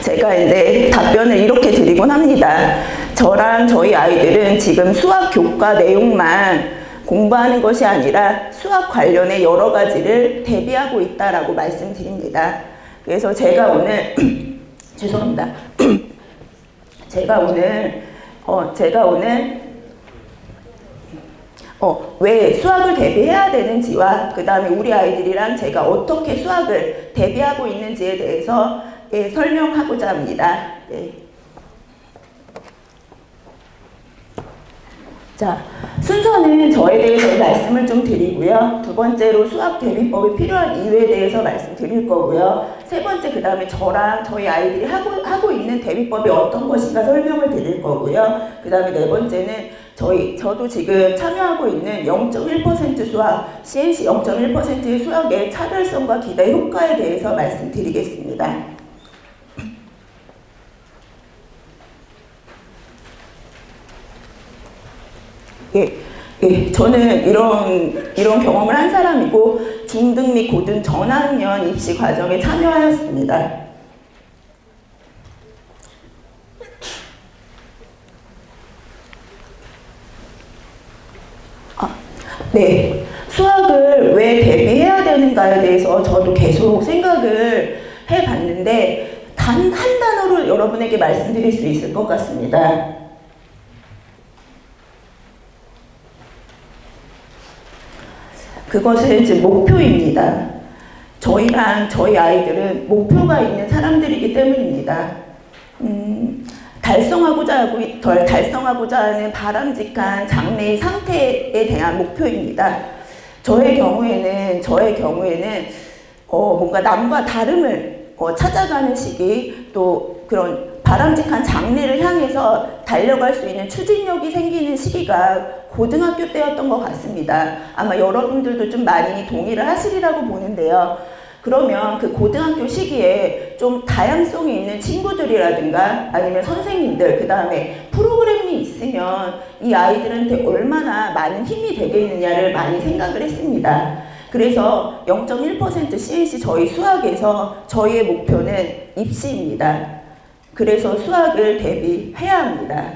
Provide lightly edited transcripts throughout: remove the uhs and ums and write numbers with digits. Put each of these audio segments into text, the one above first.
제가 이제 답변을 이렇게 드리곤 합니다. 저랑 저희 아이들은 지금 수학 교과 내용만 공부하는 것이 아니라 수학 관련의 여러 가지를 대비하고 있다라고 말씀드립니다. 그래서 제가 오늘 죄송합니다. 제가 오늘 왜 수학을 대비해야 되는지와 그 다음에 우리 아이들이랑 제가 어떻게 수학을 대비하고 있는지에 대해서 설명하고자 합니다. 자, 순서는 저에 대해서 말씀을 좀 드리고요. 두 번째로 수학 대비법이 필요한 이유에 대해서 말씀드릴 거고요. 세 번째, 그 다음에 저랑 저희 아이들이 하고 있는 대비법이 어떤 것인가 설명을 드릴 거고요. 그 다음에 네 번째는 저도 지금 참여하고 있는 0.1% 수학, CNC 0.1%의 수학의 차별성과 기대 효과에 대해서 말씀드리겠습니다. 저는 이런 경험을 한 사람이고 중등 및 고등 전학년 입시 과정에 참여하였습니다. 네, 수학을 왜 대비해야 되는가에 대해서 저도 계속 생각을 해봤는데 단 한 단어로 여러분에게 말씀드릴 수 있을 것 같습니다. 그것은 이제 목표입니다. 저희랑 저희 아이들은 목표가 있는 사람들이기 때문입니다. 달성하고자 하는 바람직한 장래의 상태에 대한 목표입니다. 저의 경우에는 뭔가 남과 다름을 찾아가는 시기, 또 그런 바람직한 장래를 향해서 달려갈 수 있는 추진력이 생기는 시기가 고등학교 때였던 것 같습니다. 아마 여러분들도 좀 많이 동의를 하시리라고 보는데요. 그러면 그 고등학교 시기에 좀 다양성이 있는 친구들이라든가 아니면 선생님들, 그 다음에 프로그램이 있으면 이 아이들한테 얼마나 많은 힘이 되겠느냐를 많이 생각을 했습니다. 그래서 0.1% CNC 저희 수학에서 저희의 목표는 입시입니다. 그래서 수학을 대비해야 합니다.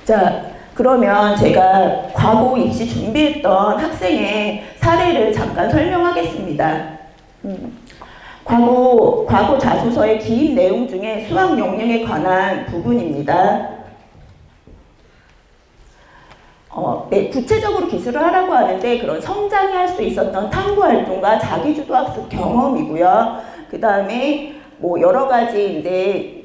자, 그러면 제가 과거 입시 준비했던 학생의 사례를 잠깐 설명하겠습니다. 과거 자소서의 기입 내용 중에 수학 역량에 관한 부분입니다. 네, 구체적으로 기술을 하라고 하는데 그런 성장이 할 수 있었던 탐구 활동과 자기주도 학습 경험이고요. 그 다음에 여러 가지 이제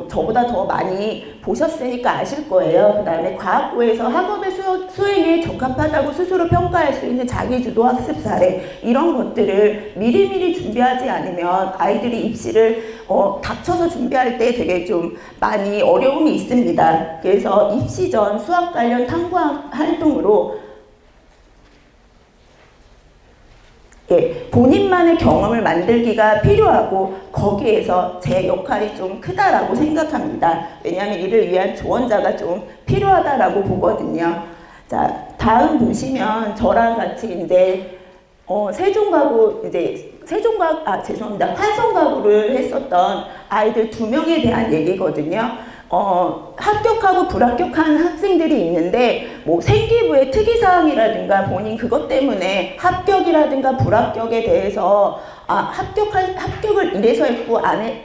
저보다 더 많이 보셨으니까 아실 거예요. 그 다음에 과학고에서 학업의 수행에 적합하다고 스스로 평가할 수 있는 자기주도 학습 사례, 이런 것들을 미리미리 준비하지 않으면 아이들이 입시를 닥쳐서 준비할 때 되게 좀 많이 어려움이 있습니다. 그래서 입시 전 수학 관련 탐구 활동으로 본인만의 경험을 만들기가 필요하고 거기에서 제 역할이 좀 크다라고 생각합니다. 왜냐하면 이를 위한 조언자가 좀 필요하다라고 보거든요. 자, 다음 보시면 저랑 같이 이제 화성가구를 했었던 아이들 2명에 대한 얘기거든요. 합격하고 불합격한 학생들이 있는데 생기부의 특이사항이라든가 본인 그것 때문에 합격이라든가 불합격에 대해서 합격을 이래서 했고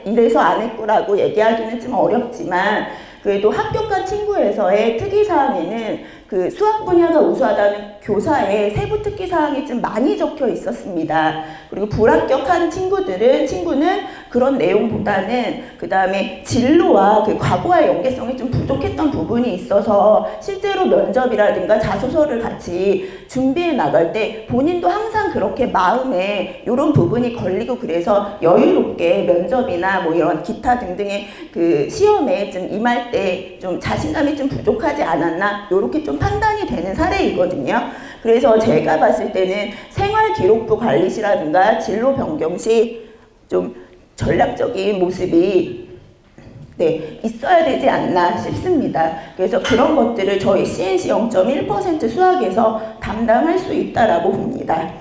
이래서 안 했고라고 얘기하기는 좀 어렵지만 그래도 합격한 친구에서의 특이사항에는 그 수학 분야가 우수하다는 교사의 세부 특기사항이 좀 많이 적혀 있었습니다. 그리고 불합격한 친구는 그런 내용보다는 그 다음에 진로와 그 과거와의 연계성이 좀 부족했던 부분이 있어서 실제로 면접이라든가 자소서를 같이 준비해 나갈 때 본인도 항상 그렇게 마음에 이런 부분이 걸리고 그래서 여유롭게 면접이나 이런 기타 등등의 그 시험에 좀 임할 때 좀 자신감이 좀 부족하지 않았나 이렇게 좀 판단이 되는 사례이거든요. 그래서 제가 봤을 때는 생활기록부 관리시라든가 진로 변경 시 좀 전략적인 모습이 있어야 되지 않나 싶습니다. 그래서 그런 것들을 저희 CNC 0.1% 수학에서 담당할 수 있다라고 봅니다.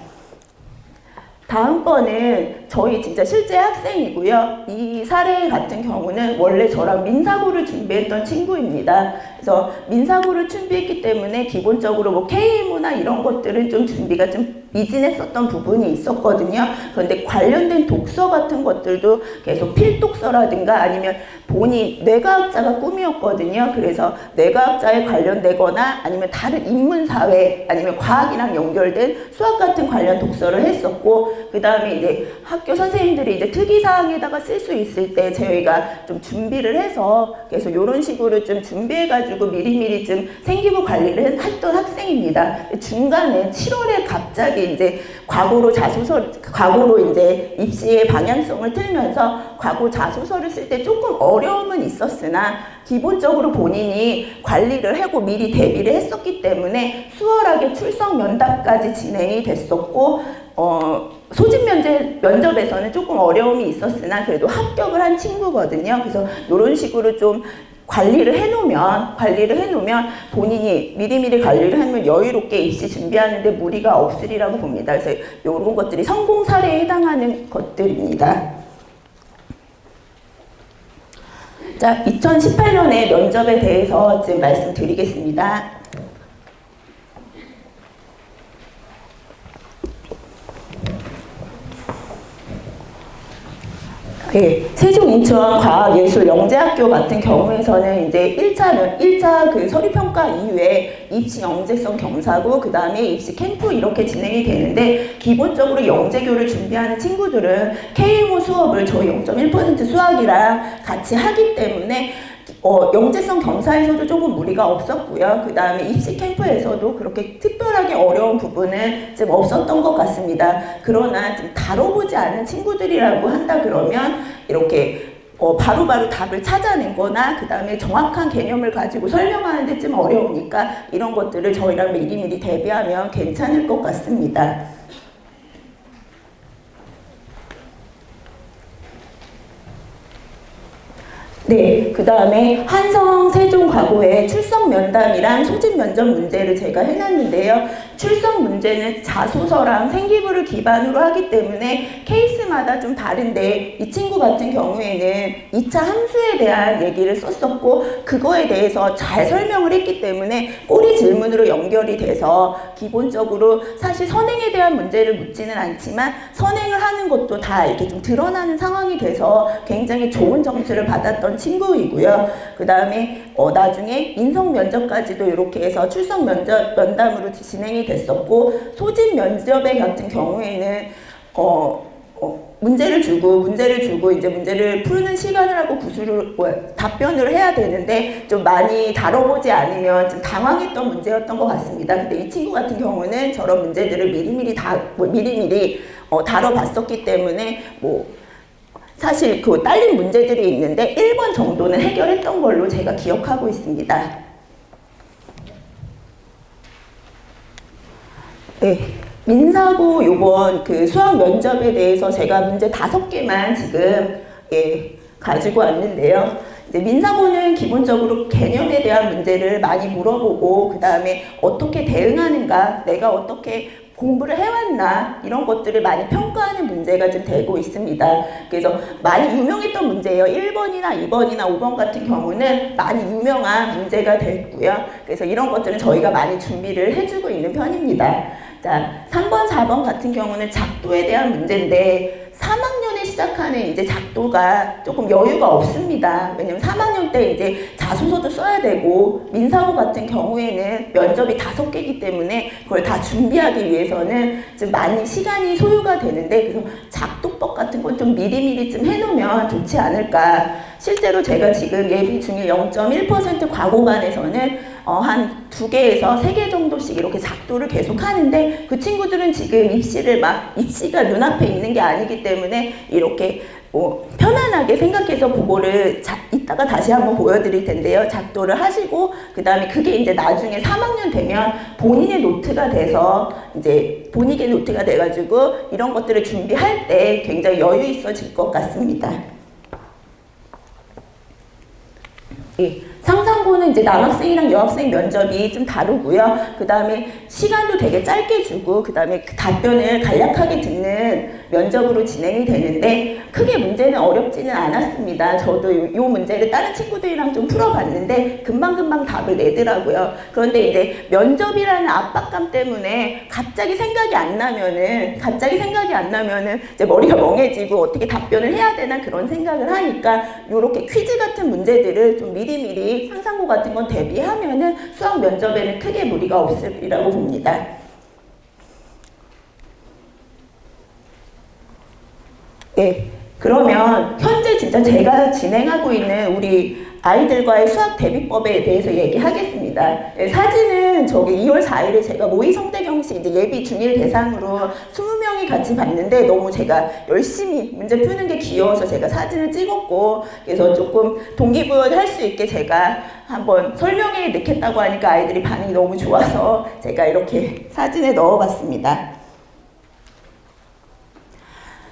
다음번은 저희 진짜 실제 학생이고요. 이 사례 같은 경우는 원래 저랑 민사고를 준비했던 친구입니다. 그래서 민사고를 준비했기 때문에 기본적으로 뭐 K모나 이런 것들은 좀 준비가 좀 미진했었던 부분이 있었거든요. 그런데 관련된 독서 같은 것들도 계속 필독서라든가 아니면 본인 뇌과학자가 꿈이었거든요. 그래서 뇌과학자에 관련되거나 아니면 다른 인문사회 아니면 과학이랑 연결된 수학 같은 관련 독서를 했었고, 그 다음에 이제 학교 선생님들이 이제 특이사항에다가 쓸 수 있을 때 저희가 좀 준비를 해서 계속 이런 식으로 좀 준비해가지고 미리미리 좀 생기부 관리를 했던 학생입니다. 중간에 7월에 갑자기 이제 과거로 이제 입시의 방향성을 틀면서 과거 자소서를 쓸 때 조금 어려움은 있었으나 기본적으로 본인이 관리를 하고 미리 대비를 했었기 때문에 수월하게 출석 면담까지 진행이 됐었고, 소집 면접에서는 조금 어려움이 있었으나 그래도 합격을 한 친구거든요. 그래서 이런 식으로 좀 관리를 해놓으면 본인이 미리미리 관리를 하면 여유롭게 입시 준비하는데 무리가 없으리라고 봅니다. 그래서 이런 것들이 성공 사례에 해당하는 것들입니다. 자, 2018년의 면접에 대해서 지금 말씀드리겠습니다. 네, 세종 인천 과학예술영재학교 같은 경우에서는 이제 1차 그 서류평가 이후에 입시 영재성 경사고 그 다음에 입시 캠프 이렇게 진행이 되는데, 기본적으로 영재교를 준비하는 친구들은 KMO 수업을 저희 0.1% 수학이랑 같이 하기 때문에 영재성 경사에서도 조금 무리가 없었고요. 그 다음에 입시 캠프에서도 그렇게 특별하게 어려운 부분은 좀 없었던 것 같습니다. 그러나 좀 다뤄보지 않은 친구들이라고 한다 그러면 이렇게 바로바로 답을 찾아낸 거나 그 다음에 정확한 개념을 가지고 설명하는 데 좀 어려우니까 이런 것들을 저희랑 미리미리 대비하면 괜찮을 것 같습니다. 네, 그 다음에 한성 세종 과거의 출석 면담이랑 소집 면접 문제를 제가 해놨는데요. 출석 문제는 자소서랑 생기부를 기반으로 하기 때문에 케이스마다 좀 다른데, 이 친구 같은 경우에는 2차 함수에 대한 얘기를 썼었고 그거에 대해서 잘 설명을 했기 때문에 꼬리 질문으로 연결이 돼서 기본적으로 사실 선행에 대한 문제를 묻지는 않지만 선행을 하는 것도 다 이렇게 좀 드러나는 상황이 돼서 굉장히 좋은 점수를 받았던 친구이고요. 그 다음에 나중에 인성 면접까지도 이렇게 해서 출석 면담으로 진행이 됐었고, 소집 면접의 같은 경우에는 문제를 주고 이제 문제를 푸는 시간을 하고 답변을 해야 되는데 좀 많이 다뤄보지 않으면 좀 당황했던 문제였던 것 같습니다. 근데 이 친구 같은 경우는 저런 문제들을 미리미리 다뤄봤었기 때문에 사실 그 딸린 문제들이 있는데 1번 정도는 해결했던 걸로 제가 기억하고 있습니다. 네. 민사고 요번 그 수학 면접에 대해서 제가 문제 5개만 지금 가지고 왔는데요. 이제 민사고는 기본적으로 개념에 대한 문제를 많이 물어보고 그 다음에 어떻게 대응하는가, 내가 어떻게 공부를 해왔나 이런 것들을 많이 평가하는 문제가 좀 되고 있습니다. 그래서 많이 유명했던 문제예요. 1번이나 2번이나 5번 같은 경우는 많이 유명한 문제가 됐고요. 그래서 이런 것들은 저희가 많이 준비를 해주고 있는 편입니다. 자, 3번, 4번 같은 경우는 작도에 대한 문제인데 3학년에 시작하는 이제 작도가 조금 여유가 없습니다. 왜냐면 3학년 때 이제 자소서도 써야 되고 민사고 같은 경우에는 면접이 5개이기 때문에 그걸 다 준비하기 위해서는 좀 많이 시간이 소요가 되는데, 그래서 작도법 같은 건 좀 미리미리 좀 해놓으면 좋지 않을까. 실제로 제가 지금 예비 중일 0.1% 과고반에서는 한 2개에서 3개 정도씩 이렇게 작도를 계속 하는데, 그 친구들은 지금 입시가 눈앞에 있는 게 아니기 때문에 이렇게 편안하게 생각해서 그거를 이따가 다시 한번 보여드릴 텐데요. 작도를 하시고 그 다음에 그게 이제 나중에 3학년 되면 본인의 노트가 돼서 본인의 노트가 돼가지고 이런 것들을 준비할 때 굉장히 여유 있어질 것 같습니다. 예, 상상고 보는 이제 남학생이랑 여학생 면접이 좀 다르고요. 그 다음에 시간도 되게 짧게 주고, 그 다음에 그 답변을 간략하게 듣는 면접으로 진행이 되는데, 크게 문제는 어렵지는 않았습니다. 저도 요 문제를 다른 친구들이랑 좀 풀어봤는데, 금방금방 답을 내더라고요. 그런데 이제 면접이라는 압박감 때문에 갑자기 생각이 안 나면은 이제 머리가 멍해지고 어떻게 답변을 해야 되나 그런 생각을 하니까, 요렇게 퀴즈 같은 문제들을 좀 미리미리 상상고 같은 건 대비하면은 수학 면접에는 크게 무리가 없으리라고 봅니다. 네, 그러면 현재 진짜 제가 진행하고 있는 우리 아이들과의 수학 대비법에 대해서 얘기하겠습니다. 네, 사진은 저기 2월 4일에 제가 모의 성대경시 이제 예비 중1 대상으로 20명이 같이 봤는데, 너무 제가 열심히 문제 푸는 게 귀여워서 제가 사진을 찍었고, 그래서 조금 동기부여할 수 있게 제가 한번 설명에 넣겠다고 하니까 아이들이 반응이 너무 좋아서 제가 이렇게 사진에 넣어봤습니다.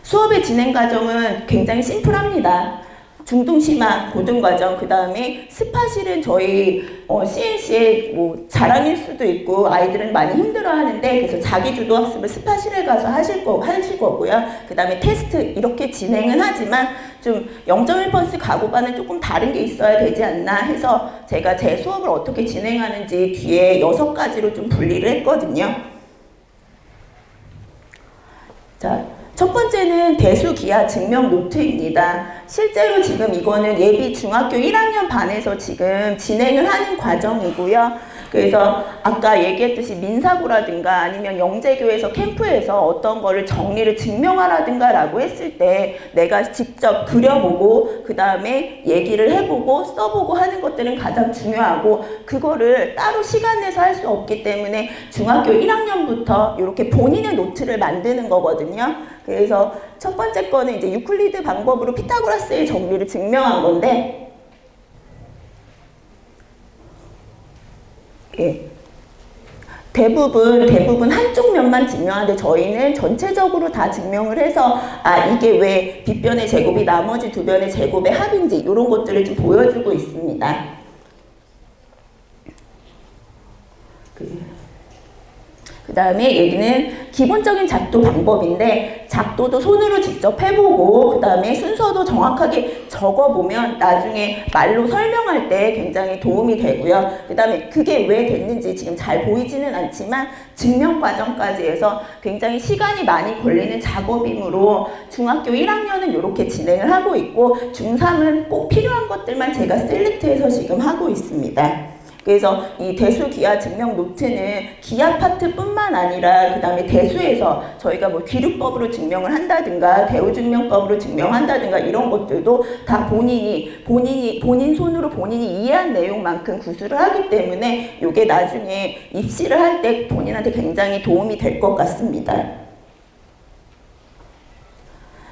수업의 진행 과정은 굉장히 심플합니다. 중등심화 고등과정, 그 다음에 스팟실은 저희 CNC의 뭐 자랑일 수도 있고 아이들은 많이 힘들어하는데, 그래서 자기주도 학습을 스팟실에 가서 하실 거고요. 그 다음에 테스트 이렇게 진행은 하지만 좀 0.1% 가고반은 조금 다른 게 있어야 되지 않나 해서 제가 제 수업을 어떻게 진행하는지 뒤에 6가지로 좀 분리를 했거든요. 자, 첫 번째는 대수기하 증명 노트입니다. 실제로 지금 이거는 예비 중학교 1학년 반에서 지금 진행을 하는 과정이고요. 그래서 아까 얘기했듯이 민사고라든가 아니면 영재교에서 캠프에서 어떤 거를 정리를 증명하라든가 라고 했을 때 내가 직접 그려보고 그 다음에 얘기를 해보고 써보고 하는 것들은 가장 중요하고, 그거를 따로 시간 내서 할 수 없기 때문에 중학교 1학년부터 이렇게 본인의 노트를 만드는 거거든요. 그래서 첫 번째 거는 이제 유클리드 방법으로 피타고라스의 정리를 증명한 건데, 예. 대부분 한쪽 면만 증명하는데 저희는 전체적으로 다 증명을 해서 이게 왜 빗변의 제곱이 나머지 두 변의 제곱의 합인지 이런 것들을 좀 보여주고 있습니다. 그 다음에 여기는 기본적인 작도 방법인데, 작도도 손으로 직접 해보고 그 다음에 순서도 정확하게 적어보면 나중에 말로 설명할 때 굉장히 도움이 되고요. 그 다음에 그게 왜 됐는지 지금 잘 보이지는 않지만 증명 과정까지 해서 굉장히 시간이 많이 걸리는 작업이므로 중학교 1학년은 이렇게 진행을 하고 있고, 중3은 꼭 필요한 것들만 제가 셀렉트해서 지금 하고 있습니다. 그래서 이 대수기하 증명 노트는 기하 파트뿐만 아니라 그 다음에 대수에서 저희가 뭐 귀류법으로 증명을 한다든가 대우증명법으로 증명한다든가 이런 것들도 다 본인 손으로 본인이 이해한 내용만큼 구술을 하기 때문에 이게 나중에 입시를 할 때 본인한테 굉장히 도움이 될 것 같습니다.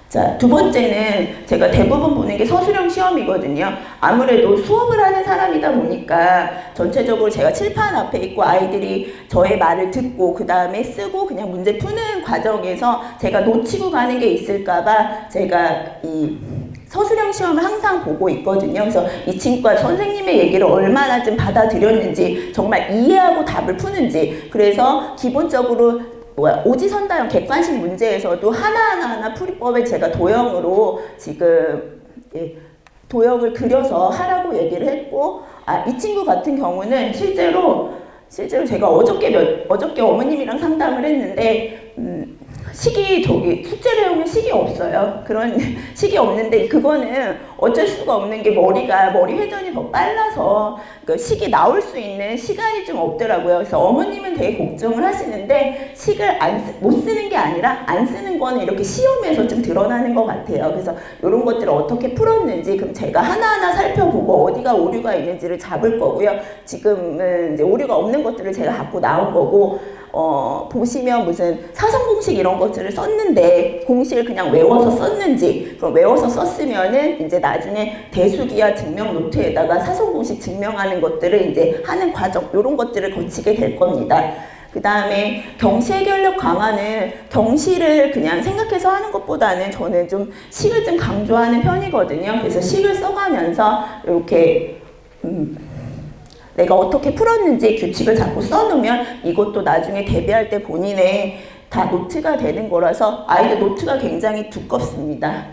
자, 두 번째는 제가 대부분 보는 게 서술형 시험이거든요. 아무래도 수업을 하는 사람이다 보니까 전체적으로 제가 칠판 앞에 있고 아이들이 저의 말을 듣고 그 다음에 쓰고 그냥 문제 푸는 과정에서 제가 놓치고 가는 게 있을까봐 제가 이 서술형 시험을 항상 보고 있거든요. 그래서 이 친구가 선생님의 얘기를 얼마나 좀 받아들였는지, 정말 이해하고 답을 푸는지, 그래서 기본적으로 오지선다형 객관식 문제에서도 하나하나 풀이법을 제가 도형으로 지금 도형을 그려서 하라고 얘기를 했고, 이 친구 같은 경우는 실제로 제가 어저께 어머님이랑 상담을 했는데 숙제를 해오면 식이 없어요. 그런 식이 없는데 그거는 어쩔 수가 없는 게 머리 회전이 더 빨라서 그 식이 나올 수 있는 시간이 좀 없더라고요. 그래서 어머님은 되게 걱정을 하시는데 식을 못 쓰는 게 아니라 안 쓰는 거는 이렇게 시험에서 좀 드러나는 것 같아요. 그래서 이런 것들을 어떻게 풀었는지 그럼 제가 하나하나 살펴보고 어디가 오류가 있는지를 잡을 거고요. 지금은 이제 오류가 없는 것들을 제가 갖고 나온 거고, 보시면 무슨 사성공식 이런 것들을 썼는데 공식을 그냥 외워서 썼는지, 그럼 외워서 썼으면은 이제 나중에 대수기하 증명 노트에다가 사성공식 증명하는 것들을 이제 하는 과정, 이런 것들을 거치게 될 겁니다. 그 다음에 경시 해결력 강화는 경시를 그냥 생각해서 하는 것보다는 저는 좀 식을 좀 강조하는 편이거든요. 그래서 식을 써가면서 이렇게 내가 어떻게 풀었는지 규칙을 자꾸 써놓으면 이것도 나중에 대비할 때 본인의 다 노트가 되는 거라서 아이들 노트가 굉장히 두껍습니다.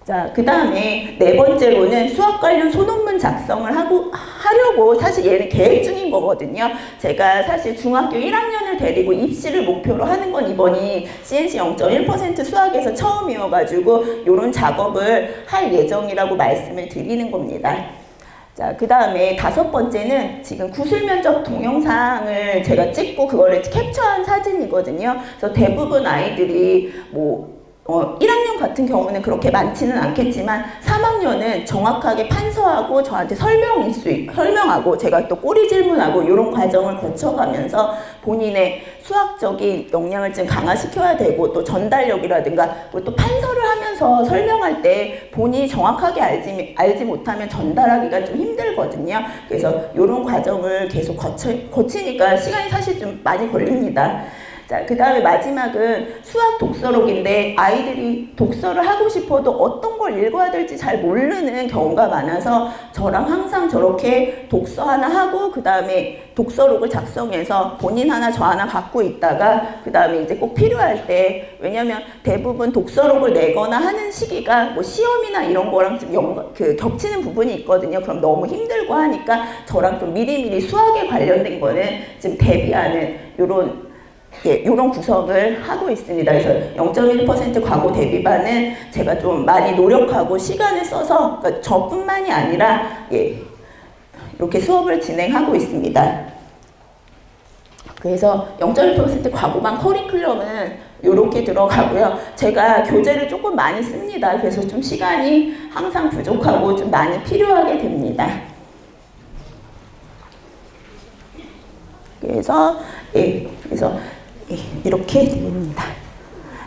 자, 그 다음에 네 번째로는 수학 관련 소논문 작성을 하려고 사실 얘는 계획 중인 거거든요. 제가 사실 중학교 1학년을 데리고 입시를 목표로 하는 건 이번이 CNC 0.1% 수학에서 처음이어가지고 이런 작업을 할 예정이라고 말씀을 드리는 겁니다. 자, 그 다음에 다섯 번째는 지금 구술면접 동영상을 제가 찍고 그거를 캡처한 사진이거든요. 그래서 대부분 아이들이 1학년 같은 경우는 그렇게 많지는 않겠지만 3학년은 정확하게 판서하고 저한테 설명하고 제가 또 꼬리 질문하고 이런 과정을 거쳐가면서 본인의 수학적인 역량을 좀 강화시켜야 되고 또 전달력이라든가 또 판서를 하면서 설명할 때 본인이 정확하게 알지 못하면 전달하기가 좀 힘들거든요. 그래서 이런 과정을 계속 거치니까 시간이 사실 좀 많이 걸립니다. 자, 그 다음에 마지막은 수학 독서록인데 아이들이 독서를 하고 싶어도 어떤 걸 읽어야 될지 잘 모르는 경우가 많아서 저랑 항상 저렇게 독서 하나 하고 그 다음에 독서록을 작성해서 본인 하나 저 하나 갖고 있다가 그 다음에 이제 꼭 필요할 때 왜냐면 대부분 독서록을 내거나 하는 시기가 시험이나 이런 거랑 좀 겹치는 부분이 있거든요. 그럼 너무 힘들고 하니까 저랑 좀 미리미리 수학에 관련된 거는 좀 대비하는 이런 구성을 하고 있습니다. 그래서 0.1% 과고 대비반은 제가 좀 많이 노력하고 시간을 써서 그러니까 저뿐만이 아니라 이렇게 수업을 진행하고 있습니다. 그래서 0.1% 과고반 커리큘럼은 이렇게 들어가고요. 제가 교재를 조금 많이 씁니다. 그래서 좀 시간이 항상 부족하고 좀 많이 필요하게 됩니다. 그래서 이렇게 됩니다.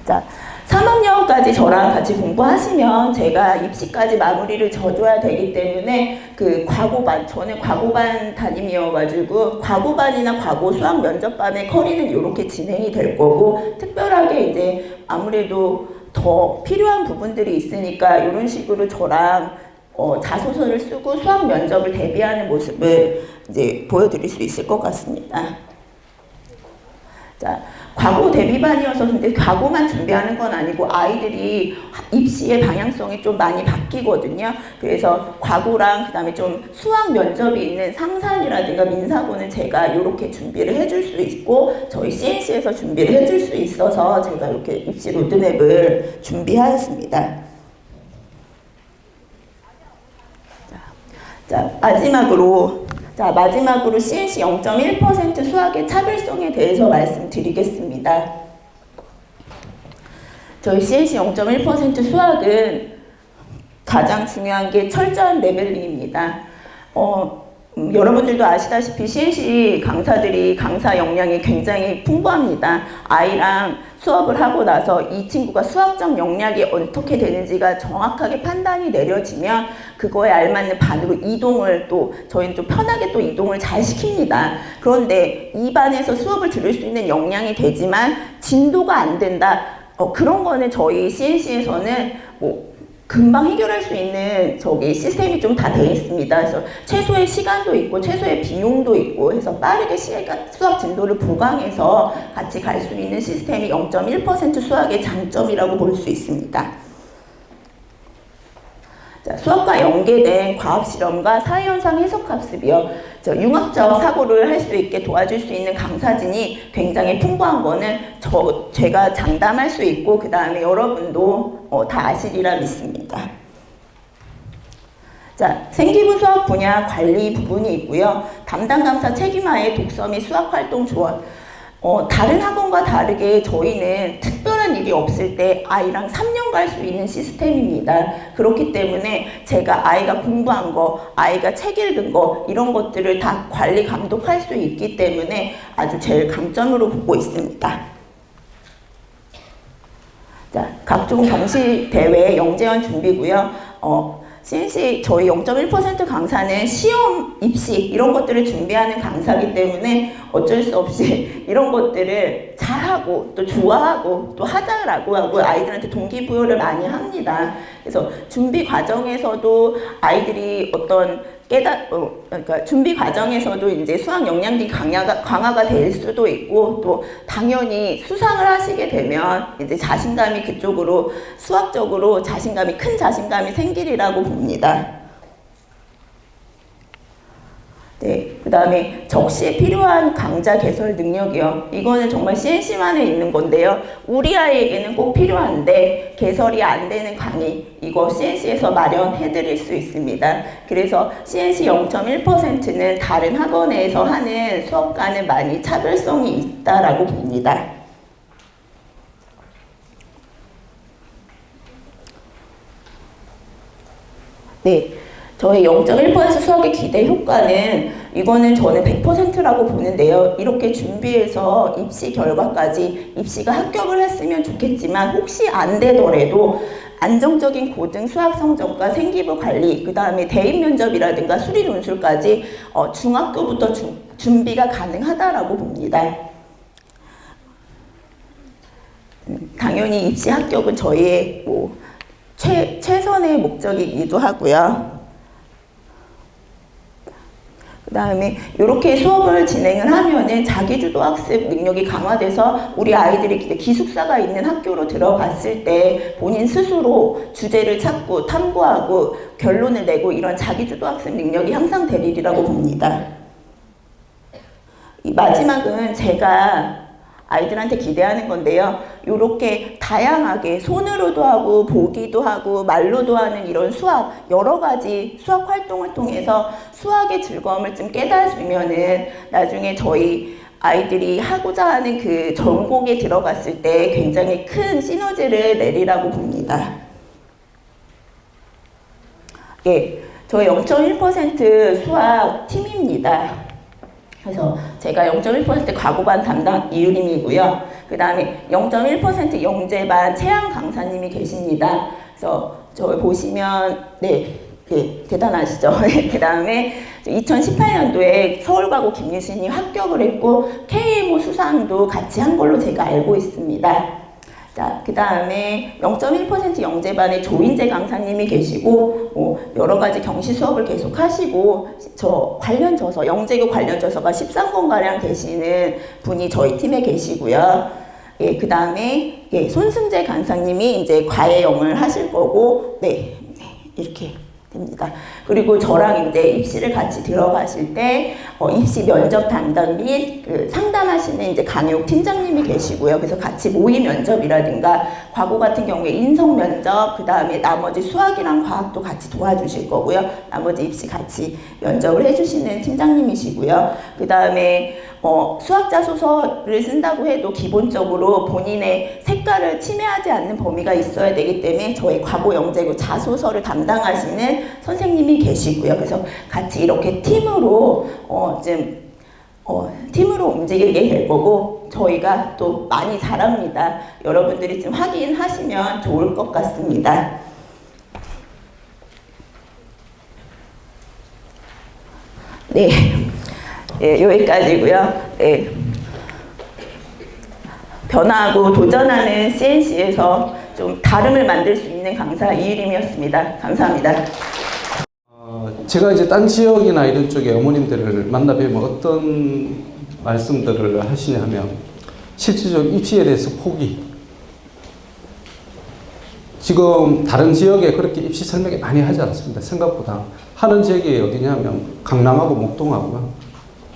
자, 3학년까지 저랑 같이 공부하시면 제가 입시까지 마무리를 져줘야 되기 때문에 저는 과고반 담임이어가지고 과고반이나 과고 수학 면접반의 커리는 이렇게 진행이 될 거고 특별하게 이제 아무래도 더 필요한 부분들이 있으니까 이런 식으로 저랑 자소서를 쓰고 수학 면접을 대비하는 모습을 이제 보여드릴 수 있을 것 같습니다. 자, 과고 대비반이어서 근데 과고만 준비하는 건 아니고 아이들이 입시의 방향성이 좀 많이 바뀌거든요. 그래서 과고랑 그다음에 좀 수학 면접이 있는 상산이라든가 민사고는 제가 이렇게 준비를 해줄 수 있고 저희 CNC에서 준비를 해줄 수 있어서 제가 이렇게 입시 로드맵을 준비하였습니다. 자, 마지막으로 CNC 0.1% 수학의 차별성에 대해서 말씀드리겠습니다. 저희 CNC 0.1% 수학은 가장 중요한 게 철저한 레벨링입니다. 여러분들도 아시다시피 CNC 강사들이 강사 역량이 굉장히 풍부합니다. 아이랑 수업을 하고 나서 이 친구가 수학적 역량이 어떻게 되는지가 정확하게 판단이 내려지면 그거에 알맞는 반으로 이동을 또 저희는 좀 편하게 또 이동을 잘 시킵니다. 그런데 이 반에서 수업을 들을 수 있는 역량이 되지만 진도가 안 된다. 그런 거는 저희 CNC에서는 금방 해결할 수 있는 시스템이 좀 다 돼 있습니다. 그래서 최소의 시간도 있고 최소의 비용도 있고 해서 빠르게 수학 진도를 보강해서 같이 갈 수 있는 시스템이 0.1% 수학의 장점이라고 볼 수 있습니다. 자, 수학과 연계된 과학실험과 사회현상 해석학습이요. 융합적 사고를 할 수 있게 도와줄 수 있는 강사진이 굉장히 풍부한 거는 제가 장담할 수 있고 그 다음에 여러분도 다 아시리라 믿습니다. 자, 생기부 수학 분야 관리 부분이 있고요. 담당 강사 책임하에 독서 및 수학활동 조언. 다른 학원과 다르게 저희는 특별한 일이 없을 때 아이랑 3년 갈 수 있는 시스템입니다. 그렇기 때문에 제가 아이가 공부한 거, 아이가 책 읽은 거 이런 것들을 다 관리 감독할 수 있기 때문에 아주 제일 강점으로 보고 있습니다. 자, 각종 경시 대회 영재원 준비고요. CNC 저희 0.1% 강사는 시험, 입시 이런 것들을 준비하는 강사이기 때문에 어쩔 수 없이 이런 것들을 잘하고 또 좋아하고 또 하자라고 하고 아이들한테 동기부여를 많이 합니다. 그래서 준비 과정에서도 아이들이 어떤 그러니까 준비 과정에서도 이제 수학 역량이 강화가 될 수도 있고, 또 당연히 수상을 하시게 되면 이제 자신감이 그쪽으로, 수학적으로 큰 자신감이 생기리라고 봅니다. 네, 그 다음에 적시에 필요한 강좌 개설 능력이요. 이거는 정말 CNC만에 있는 건데요. 우리 아이에게는 꼭 필요한데 개설이 안 되는 강의, 이거 CNC에서 마련해 드릴 수 있습니다. 그래서 CNC 0.1%는 다른 학원에서 하는 수업과는 많이 차별성이 있다라고 봅니다. 네. 저의 0.1% 수학의 기대 효과는, 이거는 저는 100%라고 보는데요. 이렇게 준비해서 입시 결과까지, 입시가 합격을 했으면 좋겠지만 혹시 안 되더라도 안정적인 고등 수학 성적과 생기부 관리, 그 다음에 대입 면접이라든가 수리 논술까지 중학교부터 준비가 가능하다라고 봅니다. 당연히 입시 합격은 저희의 최선의 목적이기도 하고요. 그 다음에 이렇게 수업을 진행을 하면은 자기주도 학습 능력이 강화돼서 우리 아이들이 기숙사가 있는 학교로 들어갔을 때 본인 스스로 주제를 찾고 탐구하고 결론을 내고 이런 자기주도 학습 능력이 향상되리라고 봅니다. 이 마지막은 제가 아이들한테 기대하는 건데요. 이렇게 다양하게 손으로도 하고 보기도 하고 말로도 하는 이런 수학, 여러 가지 수학 활동을 통해서 수학의 즐거움을 좀 깨달으면은 나중에 저희 아이들이 하고자 하는 그 전공에 들어갔을 때 굉장히 큰 시너지를 내리라고 봅니다. 예, 저희 0.1% 수학 팀입니다. 그래서 제가 0.1% 과고반 담당 이유림이고요. 그 다음에 0.1% 영재반 최양 강사님이 계십니다. 그래서 저 보시면 네, 대단하시죠. 그 다음에 2018년도에 서울과고 김유신이 합격을 했고 KMO 수상도 같이 한 걸로 제가 알고 있습니다. 자, 그 다음에 0.1% 영재반에 조인재 강사님이 계시고, 여러 가지 경시 수업을 계속 하시고, 영재교 관련 저서가 13권가량 되시는 분이 저희 팀에 계시고요. 예, 그 다음에, 예, 손승재 강사님이 이제 과외영을 하실 거고, 네, 이렇게 됩니다. 그리고 저랑 이제 입시를 같이 들어가실 때 입시 면접 담당 및 그 상담하시는 이제 강육 팀장님이 계시고요. 그래서 같이 모의 면접이라든가 과거 같은 경우에 인성 면접, 그 다음에 나머지 수학이랑 과학도 같이 도와주실 거고요. 나머지 입시 같이 면접을 해주시는 팀장님이시고요. 그 다음에 수학자 소설을 쓴다고 해도 기본적으로 본인의 색깔을 침해하지 않는 범위가 있어야 되기 때문에 저희 과거 영재고 자소서를 담당하시는 선생님이 계시고요. 그래서 같이 이렇게 팀으로 팀으로 움직이게 될 거고 저희가 또 많이 잘합니다. 여러분들이 좀 확인하시면 좋을 것 같습니다. 네. 예, 여기까지고요. 예. 변화하고 도전하는 CNC에서 좀 다름을 만들 수 있는 강사 이유림이었습니다. 감사합니다. 제가 이제 딴 지역이나 이런 쪽에 어머님들을 만나 뵈면 어떤 말씀들을 하시냐면 실질적으로 입시에 대해서 포기. 지금 다른 지역에 그렇게 입시 설명이 많이 하지 않습니다. 생각보다. 하는 지역이 어디냐면 강남하고 목동하고요.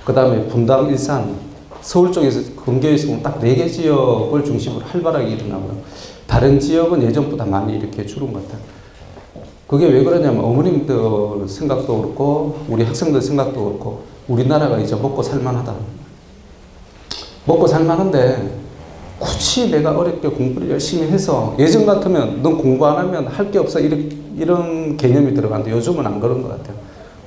그 다음에 분당, 일산, 서울 쪽에서 근교에서 보면 딱 4개 지역을 중심으로 활발하게 일어나고요. 다른 지역은 예전보다 많이 이렇게 줄은 것 같아요. 그게 왜 그러냐면 어머님들 생각도 그렇고 우리 학생들 생각도 그렇고 우리나라가 이제 먹고 살만하다. 먹고 살만한데 굳이 내가 어렵게 공부를 열심히 해서 예전 같으면 넌 공부 안 하면 할 게 없어 이런 개념이 들어가는데 요즘은 안 그런 것 같아요.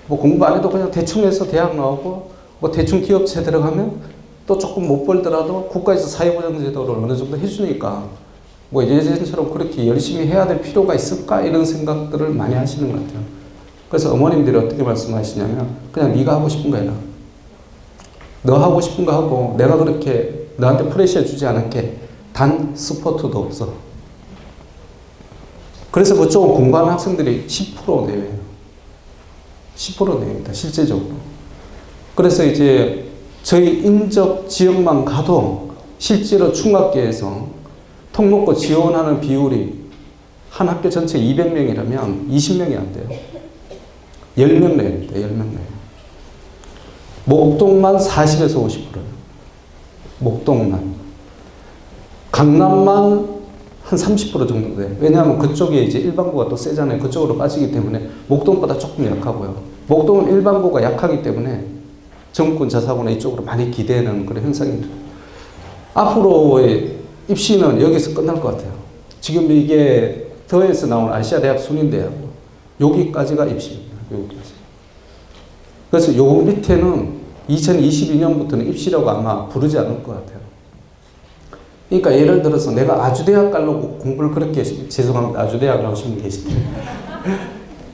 뭐 공부 안 해도 그냥 대충 해서 대학 나오고 뭐 대충 기업체 들어가면 또 조금 못 벌더라도 국가에서 사회보장제도를 어느 정도 해주니까 뭐 예전처럼 그렇게 열심히 해야 될 필요가 있을까 이런 생각들을 많이 하시는 것 같아요. 그래서 어머님들이 어떻게 말씀하시냐면 그냥 네가 하고 싶은 거 해라. 너 하고 싶은 거 하고 내가 그렇게 너한테 프레셔 주지 않을게. 단 스포트도 없어. 그래서 그쪽은 공부하는 학생들이 10% 내외예요. 10% 내입니다. 실제적으로. 그래서 이제 저희 인접 지역만 가도 실제로 중학교에서 통목고 지원하는 비율이 한 학교 전체 200명이라면 20명이 안 돼요. 10명 내입니다. 10명 내. 목동만 40에서 50%예요. 목동만. 강남만 한 30% 정도 돼요. 왜냐하면 그쪽에 이제 일반고가 또 세잖아요. 그쪽으로 빠지기 때문에 목동보다 조금 약하고요. 목동은 일반고가 약하기 때문에 정권 자사고나 이쪽으로 많이 기대는 그런 현상입니다. 앞으로의 입시는 여기서 끝날 것 같아요. 지금 이게 더에서 나온 아시아대학 순인대요. 여기까지가 입시입니다. 여기까지. 그래서 요 밑에는 2022년부터는 입시라고 아마 부르지 않을 것 같아요. 그러니까 예를 들어서 내가 아주대학 가려고 공부를 그렇게, 죄송합니다. 아주대학 나오시는 분 계시대요.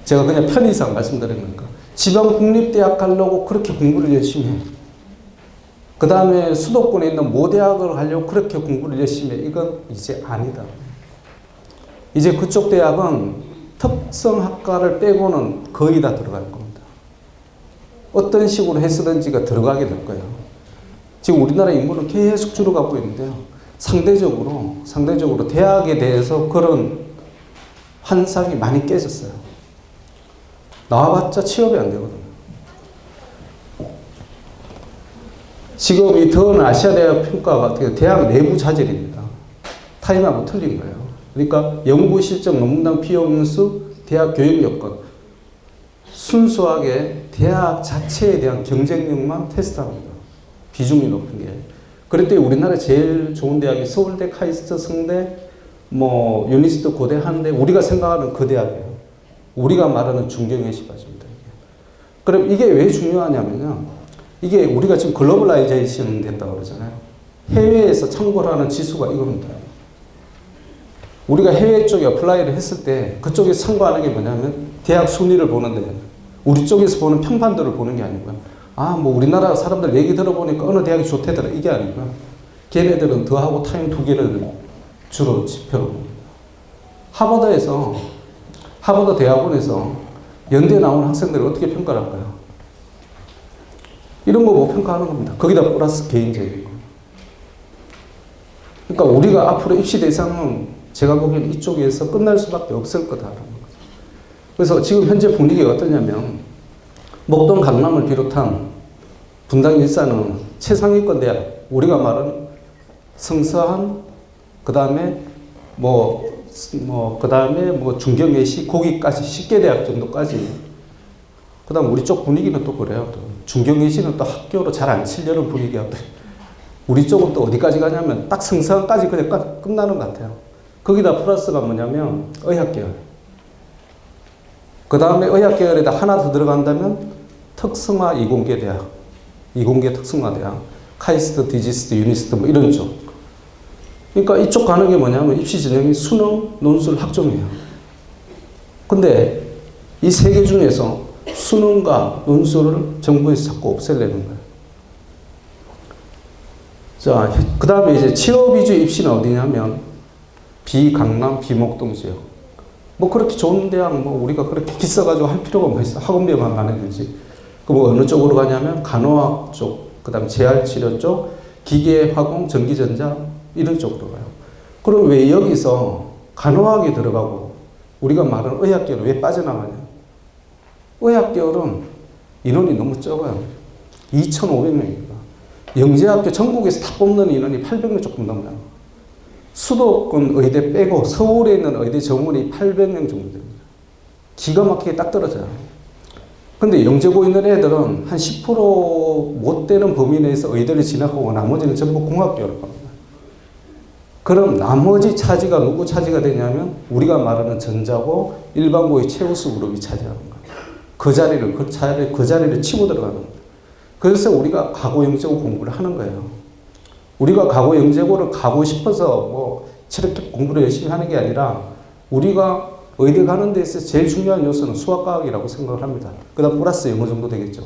제가 그냥 편의상 말씀드리는 거니까. 지방국립대학 가려고 그렇게 공부를 열심히 해. 그 다음에 수도권에 있는 모대학을 가려고 그렇게 공부를 열심히 해. 이건 이제 아니다. 이제 그쪽 대학은 특성학과를 빼고는 거의 다 들어갈 겁니다. 어떤 식으로 했으든지가 들어가게 될 거예요. 지금 우리나라 인구는 계속 줄어가고 있는데요. 상대적으로 대학에 대해서 그런 환상이 많이 깨졌어요. 나와봤자 취업이 안 되거든요. 지금 이 더운 아시아대학 평가가 대학 내부 자질입니다. 타임하고 틀린 거예요. 그러니까 연구 실적, 논문당 피용 인수, 대학 교육 여건. 순수하게 대학 자체에 대한 경쟁력만 테스트합니다. 비중이 높은 게. 그랬더니 우리나라 제일 좋은 대학이 서울대, 카이스트, 성대, 뭐 유니스트, 고대, 한대, 우리가 생각하는 그 대학이에요. 우리가 말하는 중경외시 과정입니다. 그럼 이게 왜 중요하냐면요. 이게 우리가 지금 글로벌라이제이션 됐다고 그러잖아요. 해외에서 참고를 하는 지수가 이겁니다. 우리가 해외 쪽에 어플라이를 했을 때 그쪽에 참고하는 게 뭐냐면 대학 순위를 보는데 우리 쪽에서 보는 평판들을 보는 게 아니고요. 아, 뭐 우리나라 사람들 얘기 들어보니까 어느 대학이 좋대더라. 이게 아니고요. 걔네들은 더하고 타임 2개를 주로 지표합니다. 하버드 대학원에서 연대 나온 학생들을 어떻게 평가를 할까요? 이런 거 못 평가하는 겁니다. 거기다 플러스 개인적인 거. 그러니까 우리가 앞으로 입시 대상은 제가 보기엔 이쪽에서 끝날 수밖에 없을 거다라는 거죠. 그래서 지금 현재 분위기가 어떠냐면 목동 강남을 비롯한 분당 일산은 최상위권 대학, 우리가 말하는 성서한, 그 다음에 중경외시, 거기까지 10개 대학 정도까지. 그 다음 우리 쪽 분위기는 또 그래요. 또 중경외시는 또 학교로 잘 안 치려는 분위기야. 우리 쪽은 또 어디까지 가냐면 딱 성서한까지 그냥 끝나는 것 같아요. 거기다 플러스가 뭐냐면 의학계열. 그 다음에 의학계열에다 하나 더 들어간다면 특성화 이공계 대학, 이공계 특성화 대학, 카이스트, 디지스트, 유니스트 뭐 이런 쪽. 그러니까 이쪽 가는 게 뭐냐면 입시 전형이 수능, 논술, 학종이에요. 근데 이 세 개 중에서 수능과 논술을 정부에서 자꾸 없애려는 거예요. 자, 그 다음에 이제 취업 위주 입시는 어디냐면 비강남, 비목동 지역. 뭐 그렇게 좋은 대학 뭐 우리가 그렇게 비싸가지고 할 필요가 뭐 있어? 학원비만 가는 거지. 그 뭐 어느 쪽으로 가냐면 간호학 쪽, 그 다음 재활치료 쪽, 기계, 화공, 전기전자 이런 쪽으로 가요. 그럼 왜 여기서 간호학이 들어가고 우리가 말하는 의학계열은 왜 빠져나가냐? 의학계열은 인원이 너무 적어요. 2,500명입니다. 영재학교 전국에서 다 뽑는 인원이 800명 조금 넘어요. 수도권 의대 빼고 서울에 있는 의대 정원이 800명 정도 됩니다. 기가 막히게 딱 떨어져요. 근데 영재고 있는 애들은 한 10% 못 되는 범위 내에서 의대를 진학하고 나머지는 전부 공학교로 갑니다. 그럼 나머지 차지가 누구 차지가 되냐면 우리가 말하는 전자고 일반고의 최우수 그룹이 차지하는 거예요. 그 자리를 치고 들어가는 거예요. 그래서 우리가 가고 영재고 공부를 하는 거예요. 우리가 가고 영재고를 가고 싶어서 뭐 저렇게 공부를 열심히 하는 게 아니라 우리가 의대 가는 데 있어서 제일 중요한 요소는 수학과학이라고 생각을 합니다. 그 다음 플러스 영어 정도 되겠죠.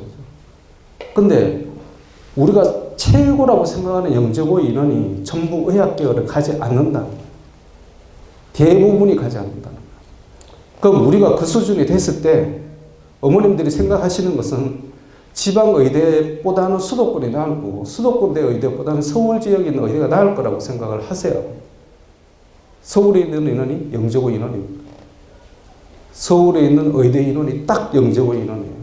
근데 우리가 최고라고 생각하는 영재고 인원이 전부 의학계열을 가지 않는다. 대부분이 가지 않는다. 그럼 우리가 그 수준이 됐을 때 어머님들이 생각하시는 것은 지방의대보다는 수도권이 나을 거고 수도권대 의대보다는 서울 지역에 있는 의대가 나을 거라고 생각을 하세요. 서울에 있는 인원이 0.5 인원입니다. 서울에 있는 의대 인원이 딱 0.5 인원이에요.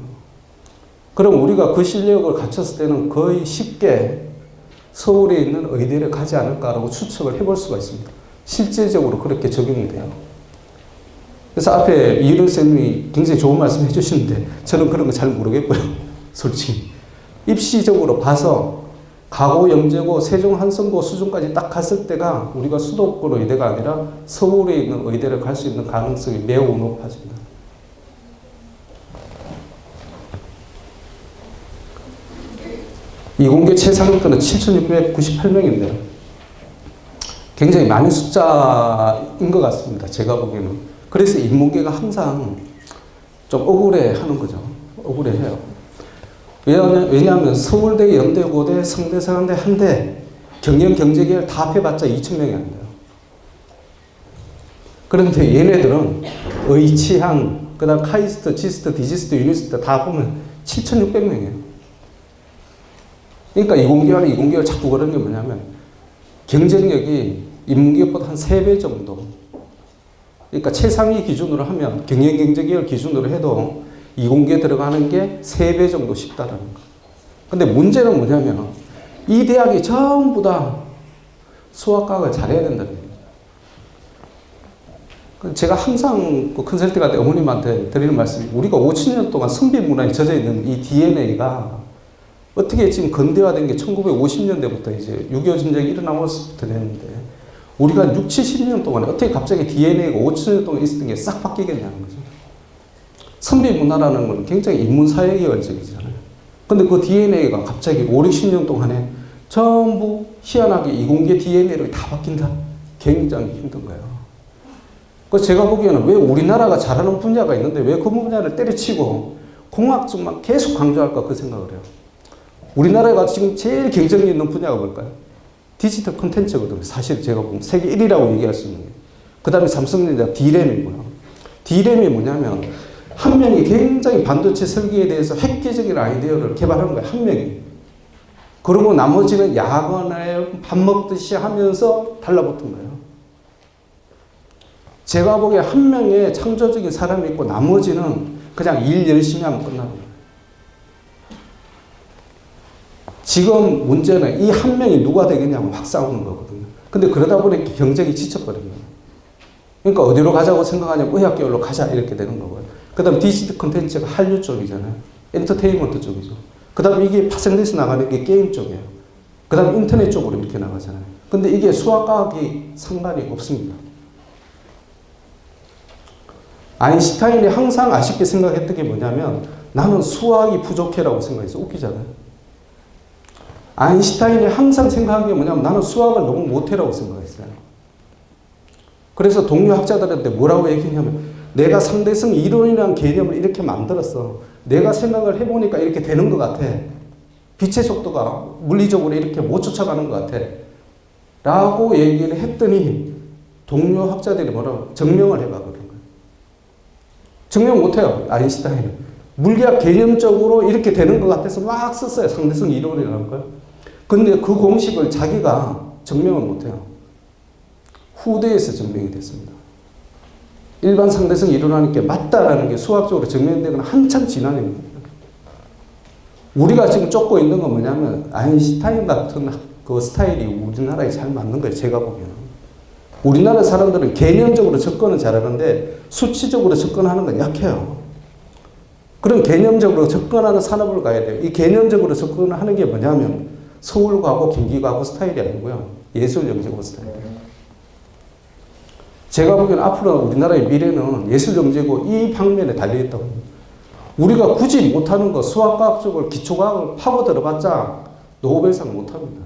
그럼 우리가 그 실력을 갖췄을 때는 거의 쉽게 서울에 있는 의대를 가지 않을까라고 추측을 해볼 수가 있습니다. 실제적으로 그렇게 적용이 돼요. 그래서 앞에 이윤 선생님이 굉장히 좋은 말씀 해주시는데 저는 그런 거 잘 모르겠고요. 솔직히. 입시적으로 봐서 가고, 영재고, 세종, 한성고 수준까지 딱 갔을 때가 우리가 수도권 의대가 아니라 서울에 있는 의대를 갈 수 있는 가능성이 매우 높아집니다. 이공계 최상위권은 7,698명인데요. 굉장히 많은 숫자인 것 같습니다. 제가 보기에는. 그래서 인문계가 항상 좀 억울해하는 거죠. 억울해해요. 왜냐하면 서울대, 연대, 고대, 성대, 서강대, 한대, 경영, 경제계열 다 합해봤자 2,000명이 안 돼요. 그런데 얘네들은 의, 치항, 그 다음 카이스트, 지스트, 디지스트, 유니스트 다 보면 7,600명이에요. 그러니까 이공계와는 이공계를 자꾸 그러는 게 뭐냐면 경쟁력이 인문계보다 한 3배 정도. 그러니까 최상위 기준으로 하면 경영 경제계열 기준으로 해도 이공계 들어가는 게 3배 정도 쉽다라는 거. 근데 문제는 뭐냐면 이 대학이 전부 다 수학과학을 잘해야 된다는 거예요. 제가 항상 그 컨설팅할 때 어머님한테 드리는 말씀이 우리가 5,000년 동안 선비 문화에 젖어 있는 이 DNA가 어떻게 지금 근대화된 게 1950년대부터 이제 6.25 전쟁이 일어나면서부터 됐는데 우리가 6, 70년 동안에 어떻게 갑자기 DNA가 5,000년 동안 있었던 게 싹 바뀌겠냐는 거죠. 선비 문화라는 건 굉장히 인문사회계열적이잖아요. 근데 그 DNA가 갑자기 5, 60년 동안에 전부 희한하게 이공계 DNA로 다 바뀐다? 굉장히 힘든 거예요. 그래서 제가 보기에는 왜 우리나라가 잘하는 분야가 있는데 왜 그 분야를 때려치고 공학 쪽만 계속 강조할까 그 생각을 해요. 우리나라가 지금 제일 경쟁력 있는 분야가 뭘까요? 디지털 콘텐츠거든요. 사실 제가 보면 세계 1위라고 얘기할 수 있는 게. 그 다음에 삼성전자 D램이고요. D램이 뭐냐면 한 명이 굉장히 반도체 설계에 대해서 획기적인 아이디어를 개발한 거예요. 한 명이. 그리고 나머지는 야간에 밥 먹듯이 하면서 달라붙은 거예요. 제가 보기에 한 명의 창조적인 사람이 있고 나머지는 그냥 일 열심히 하면 끝나는 거예요. 지금 문제는 이 한 명이 누가 되겠냐고 막 싸우는 거거든요. 근데 그러다 보니까 경쟁이 지쳐버린 거예요. 그러니까 어디로 가자고 생각하냐면 의학계열로 가자 이렇게 되는 거고요. 그 다음 디지털 콘텐츠가 한류 쪽이잖아요. 엔터테인먼트 쪽이죠. 그 다음 이게 파생돼서 나가는 게 게임 쪽이에요. 그 다음 인터넷 쪽으로 이렇게 나가잖아요. 근데 이게 수학과학이 상관이 없습니다. 아인슈타인이 항상 아쉽게 생각했던 게 뭐냐면 나는 수학이 부족해라고 생각했어. 웃기잖아요. 아인슈타인이 항상 생각한 게 뭐냐면 나는 수학을 너무 못해라고 생각했어요. 그래서 동료 학자들한테 뭐라고 얘기했냐면 내가 상대성 이론이라는 개념을 이렇게 만들었어. 내가 생각을 해보니까 이렇게 되는 것 같아. 빛의 속도가 물리적으로 이렇게 못 쫓아가는 것 같아. 라고 얘기를 했더니 동료 학자들이 뭐라고 증명을 해봐 그런 거예요. 증명 못해요. 아인슈타인은. 물리학 개념적으로 이렇게 되는 것 같아서 막 썼어요. 상대성 이론이라는 걸. 근데 그 공식을 자기가 증명을 못해요. 후대에서 증명이 됐습니다. 일반 상대성 이론하는 게 맞다라는 게 수학적으로 증명되거나 한참 지난 일입니다. 우리가 지금 쫓고 있는 건 뭐냐면 아인슈타인 같은 그 스타일이 우리나라에 잘 맞는 거예요. 제가 보기에는. 우리나라 사람들은 개념적으로 접근은 잘하는데 수치적으로 접근하는 건 약해요. 그런 개념적으로 접근하는 산업을 가야 돼요. 이 개념적으로 접근하는 게 뭐냐면 서울과고 경기과고 스타일이 아니고요. 예술영재고 스타일이에요. 제가 보기에는 앞으로 우리나라의 미래는 예술영재고 이 방면에 달려있다고 합니다. 우리가 굳이 못하는 거 수학과학 쪽을 기초과학을 파고 들어봤자 노벨상 못합니다.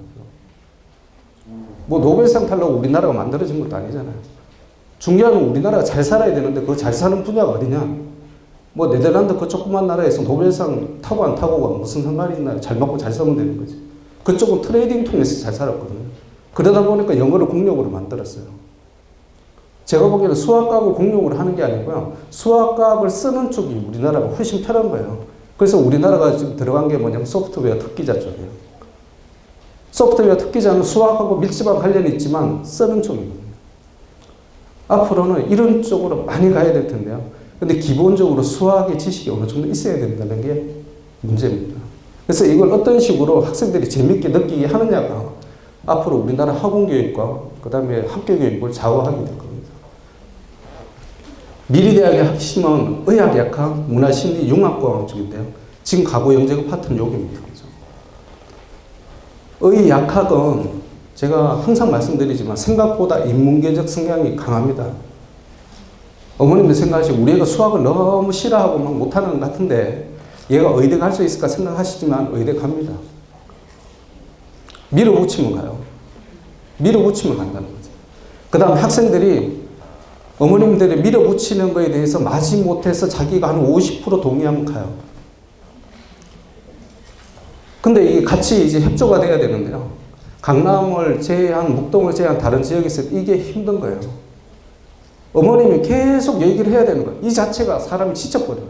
뭐 노벨상 타려고 우리나라가 만들어진 것도 아니잖아요. 중요한 건 우리나라가 잘 살아야 되는데 그 잘 사는 분야가 어디냐. 뭐 네덜란드 그 조그만 나라에서 노벨상 타고 안 타고가 무슨 상관이 있나요? 잘 먹고 잘 살면 되는 거지. 그쪽은 트레이딩 통해서 잘 살았거든요. 그러다 보니까 영어를 국력으로 만들었어요. 제가 보기에는 수학과학을 공용으로 하는 게 아니고요. 수학과학을 쓰는 쪽이 우리나라가 훨씬 편한 거예요. 그래서 우리나라가 지금 들어간 게 뭐냐면 소프트웨어 특기자 쪽이에요. 소프트웨어 특기자는 수학하고 밀접한 관련이 있지만 쓰는 쪽이거든요. 앞으로는 이런 쪽으로 많이 가야 될 텐데요. 근데 기본적으로 수학의 지식이 어느 정도 있어야 된다는 게 문제입니다. 그래서 이걸 어떤 식으로 학생들이 재밌게 느끼게 하느냐가 앞으로 우리나라 학원교육과 그 다음에 학교교육을 좌우하게 될 겁니다. 미리대학의 핵심은 의학약학, 문화심리, 융합과학 쪽인데요. 지금 가고 영재고 파트는 여기입니다. 의학학은 제가 항상 말씀드리지만 생각보다 인문계적 성향이 강합니다. 어머님들 생각하시고 우리 애가 수학을 너무 싫어하고 막 못하는 것 같은데 얘가 의대 갈 수 있을까 생각하시지만 의대 갑니다. 밀어붙이면 가요. 밀어붙이면 간다는 거죠. 그 다음 학생들이 어머님들이 밀어붙이는 거에 대해서 마지못해서 자기가 한 50% 동의하면 가요. 근데 이게 같이 이제 협조가 돼야 되는데요. 강남을 제외한, 묵동을 제외한 다른 지역에서 이게 힘든 거예요. 어머님이 계속 얘기를 해야 되는 거예요. 이 자체가 사람이 지쳐버려요.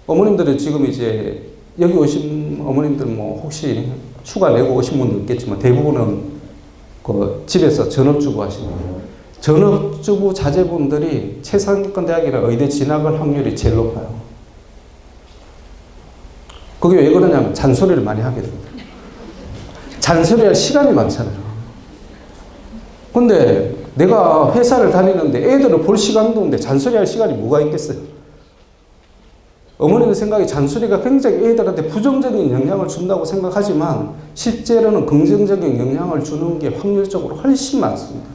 어머님들은 지금 이제 여기 오신 어머님들 뭐 혹시 휴가 내고 오신 분도 있겠지만 대부분은 그 집에서 전업주부 하시는 거예요. 전업주부 자제분들이 최상위권 대학이나 의대 진학할 확률이 제일 높아요. 그게 왜 그러냐면 잔소리를 많이 하게 됩니다. 잔소리할 시간이 많잖아요. 근데 내가 회사를 다니는데 애들을 볼 시간도 없는데 잔소리할 시간이 뭐가 있겠어요? 어머니는 생각에 잔소리가 굉장히 애들한테 부정적인 영향을 준다고 생각하지만 실제로는 긍정적인 영향을 주는 게 확률적으로 훨씬 많습니다.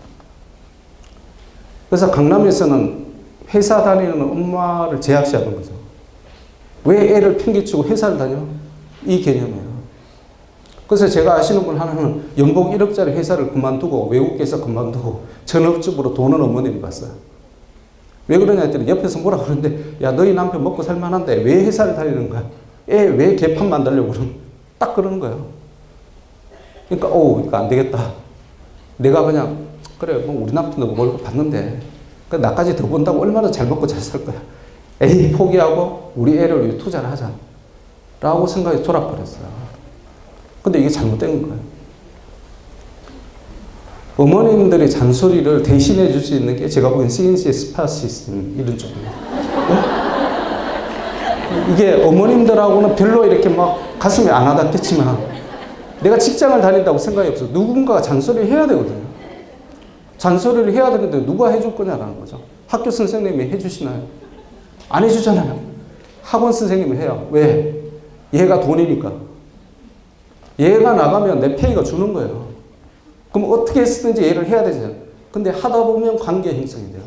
그래서 강남에서는 회사 다니는 엄마를 제약시하는 거죠. 왜 애를 팽개치고 회사를 다녀? 이 개념이에요. 그래서 제가 아시는 분 하나는 연봉 1억짜리 회사를 그만두고 외국에서 그만두고 전업주부로 돈을 어머님이 봤어요. 왜 그러냐 했더니 옆에서 뭐라 그러는데 야 너희 남편 먹고 살만한데 왜 회사를 다니는 거야? 애 왜 개판 만들려고 그러는 딱 그러는 거예요. 그러니까 이거 안 되겠다. 내가 그냥 그래 뭐 우리 남편도 월급 받는데 나까지 더 번다고 얼마나 잘 먹고 잘 살 거야. 에이 포기하고 우리 애를 위해 투자를 하자 라고 생각이 돌아버렸어요. 근데 이게 잘못된 거예요. 어머님들의 잔소리를 대신해 줄 수 있는 게 제가 보기엔 CNC의 스파 시스템 이런 쪽입니다. 이게 어머님들하고는 별로 이렇게 막 가슴에 안 와닿겠지만 내가 직장을 다닌다고 생각이 없어. 누군가가 잔소리를 해야 되거든요. 잔소리를 해야 되는데 누가 해줄 거냐라는 거죠. 학교 선생님이 해주시나요? 안 해주잖아요. 학원 선생님이 해요. 왜? 얘가 돈이니까. 얘가 나가면 내 페이가 주는 거예요. 그럼 어떻게 했든지 얘를 해야 되잖아요. 근데 하다 보면 관계 형성이 돼요.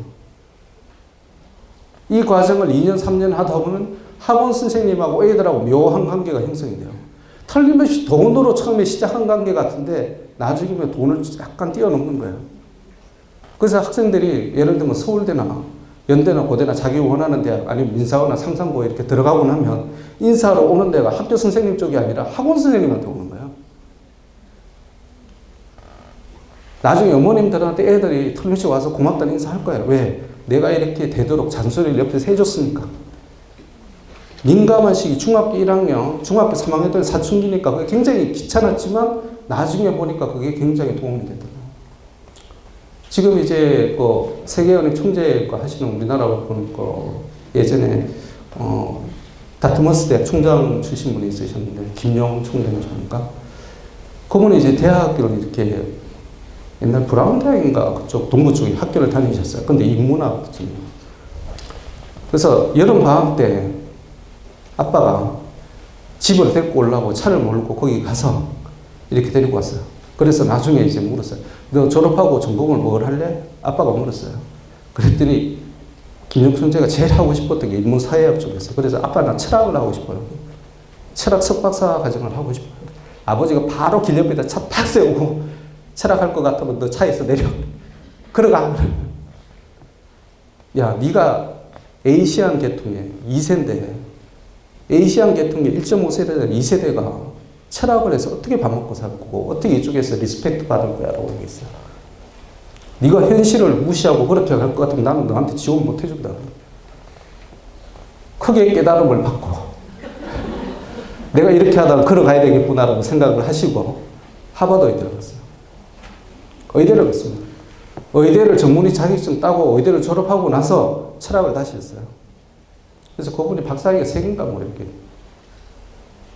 이 과정을 2년, 3년 하다 보면 학원 선생님하고 애들하고 묘한 관계가 형성이 돼요. 틀림없이 돈으로 처음에 시작한 관계 같은데 나중이면 돈을 약간 뛰어넘는 거예요. 그래서 학생들이 예를 들면 서울대나 연대나 고대나 자기 원하는 대학 아니면 민사고나 상상고에 이렇게 들어가고 나면 인사하러 오는 데가 학교 선생님 쪽이 아니라 학원 선생님한테 오는 거예요. 나중에 어머님들한테 애들이 틀림없이 와서 고맙다는 인사할 거예요. 왜? 내가 이렇게 되도록 잔소리를 옆에서 해줬으니까. 민감한 시기 중학교 1학년, 중학교 3학년 때는 사춘기니까 그게 굉장히 귀찮았지만 나중에 보니까 그게 굉장히 도움이 되더라고요. 지금 이제 그 세계은행 총재과 하시는 우리나라 보니까 예전에 다트머스 대학 총장 출신 분이 있으셨는데 김용 총장이십니까? 그분이 이제 대학교를 이렇게 옛날 브라운 대학인가 그쪽 동부 쪽에 학교를 다니셨어요. 근데 인문학 쪽이에요. 그래서 여름 방학 때 아빠가 집을 데리고 오려고 차를 몰고 거기 가서 이렇게 데리고 왔어요. 그래서 나중에 이제 물었어요. 너 졸업하고 전공을 뭘 할래? 아빠가 물었어요. 그랬더니 김영춘 총재가 제일 하고 싶었던 게 인문사회학 쪽이었어요. 그래서 아빠 나 철학을 하고 싶어요. 철학 석박사 과정을 하고 싶어요. 아버지가 바로 길 옆에다 차 탁 세우고 철학할 것 같으면 너 차에서 내려. 그러가. 야, 네가 에이시안 계통의 2세인데 에이시안 계통의 1.5세대나 2세대가 철학을 해서 어떻게 밥 먹고 살 거고 어떻게 이쪽에서 리스펙트 받을 거야 라고 얘기했어요. 네가 현실을 무시하고 그렇게 갈 것 같으면 나는 너한테 지원 못 해준다. 크게 깨달음을 받고 내가 이렇게 하다가 걸어가야 되겠구나라고 생각을 하시고 하버드에 들어갔어요. 의대를 갔습니다. 의대를 전문의 자격증 따고 의대를 졸업하고 나서 철학을 다시 했어요. 그래서 그분이 박사학위가 3개인가 뭐 이렇게.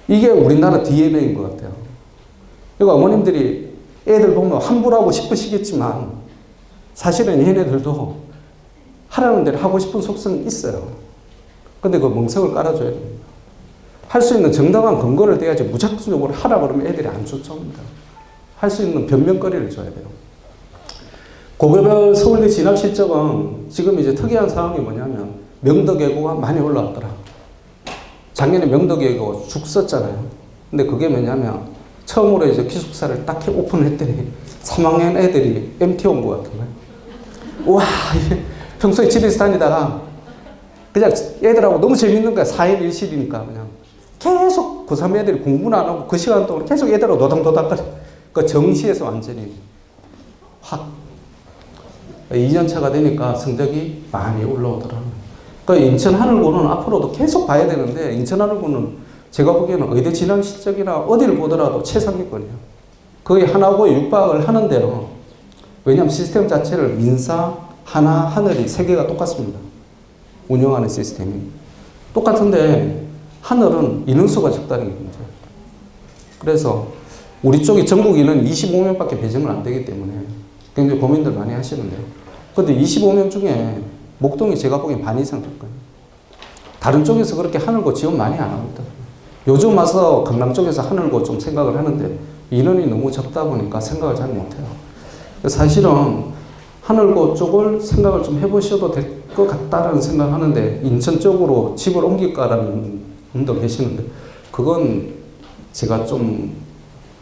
이게 우리나라 DNA인 것 같아요. 그러니까 어머님들이 애들 보면 함부로 하고 싶으시겠지만 사실은 얘네들도 하라는 대로 하고 싶은 속성이 있어요. 근데 그 멍석을 깔아줘야 됩니다. 할 수 있는 정당한 근거를 대야지 무작정적으로 하라 그러면 애들이 안 쫓아옵니다. 할 수 있는 변명거리를 줘야 돼요. 고교별 서울대 진학 실적은 지금 이제 특이한 상황이 뭐냐면 명덕예고가 많이 올라왔더라. 작년에 명덕예고 죽 썼잖아요. 근데 그게 뭐냐면 처음으로 이제 기숙사를 딱 오픈을 했더니 3학년 애들이 MT 온 것 같은 거예요. 와, 평소에 집에서 다니다가 그냥 애들하고 너무 재밌는 거야. 4일 1실이니까 그냥 계속 고3 애들이 공부는 안 하고 그 시간 동안 계속 애들하고 노닥노닥거려. 그 정시에서 완전히 확 2년차가 되니까 성적이 많이 올라오더라고요. 그러니까 인천 하늘고는 앞으로도 계속 봐야 되는데 인천 하늘고는 제가 보기에는 의대 진학 실적이나 어디를 보더라도 최상위권이에요. 거의 하나고에 육박을 하는데요. 왜냐하면 시스템 자체를 민사, 하나, 하늘이 3개가 똑같습니다. 운영하는 시스템이. 똑같은데 하늘은 인원수가 적다는 게 문제예요. 그래서 우리 쪽이 전국 인원 25명밖에 배정을 안 되기 때문에 굉장히 고민들 많이 하시는데요. 그런데 25명 중에 목동이 제가 보기엔 반 이상 될 거예요. 다른 쪽에서 그렇게 하늘고 지원 많이 안 합니다. 요즘 와서 강남 쪽에서 하늘고 좀 생각을 하는데 인원이 너무 적다 보니까 생각을 잘 못해요. 사실은 하늘고 쪽을 생각을 좀 해보셔도 될 것 같다라는 생각을 하는데 인천 쪽으로 집을 옮길까라는 분도 계시는데 그건 제가 좀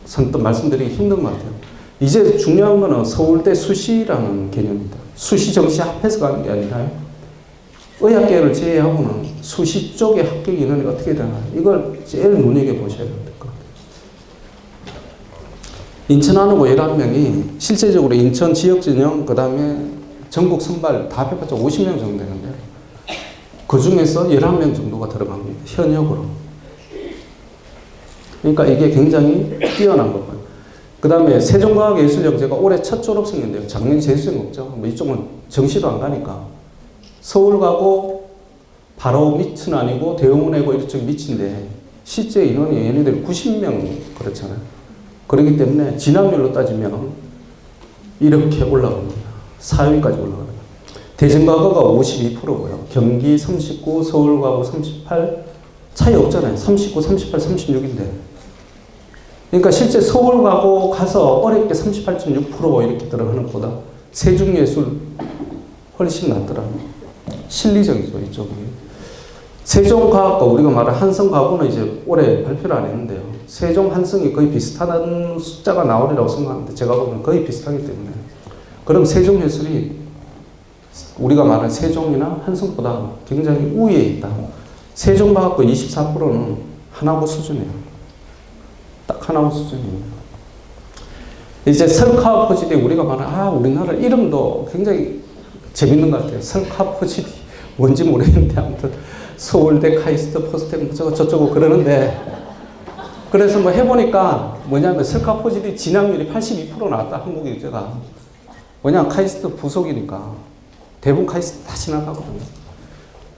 선뜻 말씀드리기 힘든 것 같아요. 이제 중요한 거는 서울대 수시라는 개념입니다. 수시 정시 합해서 가는 게 아니라요. 의학계를 제외하고는 수시 쪽의 합격 인원이 어떻게 되나 이걸 제일 눈여겨보셔야 될 것 같아요. 인천 하늘고 11명이 실제적으로 인천 지역 진영 그 다음에 전국 선발 다 해봤자 50명 정도 되는데 그 중에서 11명 정도가 들어갑니다. 현역으로. 그러니까 이게 굉장히 뛰어난 거고요. 그 다음에 세종과학예술영재가 올해 첫 졸업생인데요. 작년에 재수생 없죠. 뭐 이쪽은 정시도 안 가니까. 서울 가고 바로 밑은 아니고 대웅은이고 이쪽 밑인데 실제 인원이 얘네들 90명 그렇잖아요. 그렇기 때문에 진학률로 따지면 이렇게 올라갑니다. 4위까지 올라가요. 대전과거가 52%고요. 경기 39, 서울과거 38 차이 없잖아요. 39, 38, 36인데 그러니까 실제 서울과거 가서 어렵게 38.6% 이렇게 들어가는 것보다 세종예술 훨씬 낫더라고요. 실리적이죠, 이쪽이. 세종과학과 우리가 말하는 한성과고는 이제 올해 발표를 안 했는데요. 세종, 한성이 거의 비슷한 숫자가 나오리라고 생각하는데 제가 보면 거의 비슷하기 때문에 그럼 세종예술이 우리가 말하는 세종이나 한성보다 굉장히 우위에 있다. 세종과학과 24%는 하나고 수준이에요. 딱 하나고 수준입니다. 이제 설카포지대 우리가 말하는 우리나라 이름도 굉장히 재밌는 것 같아요. 설카포지대 뭔지 모르겠는데 아무튼 서울대, 카이스트, 포스텍 저쩌고 그러는데 그래서 뭐 해보니까 뭐냐면 설카포지대 진학률이 82% 나왔다. 한국일제가. 왜냐면 카이스트 부속이니까 대부분 카이스트 다 지나가거든요.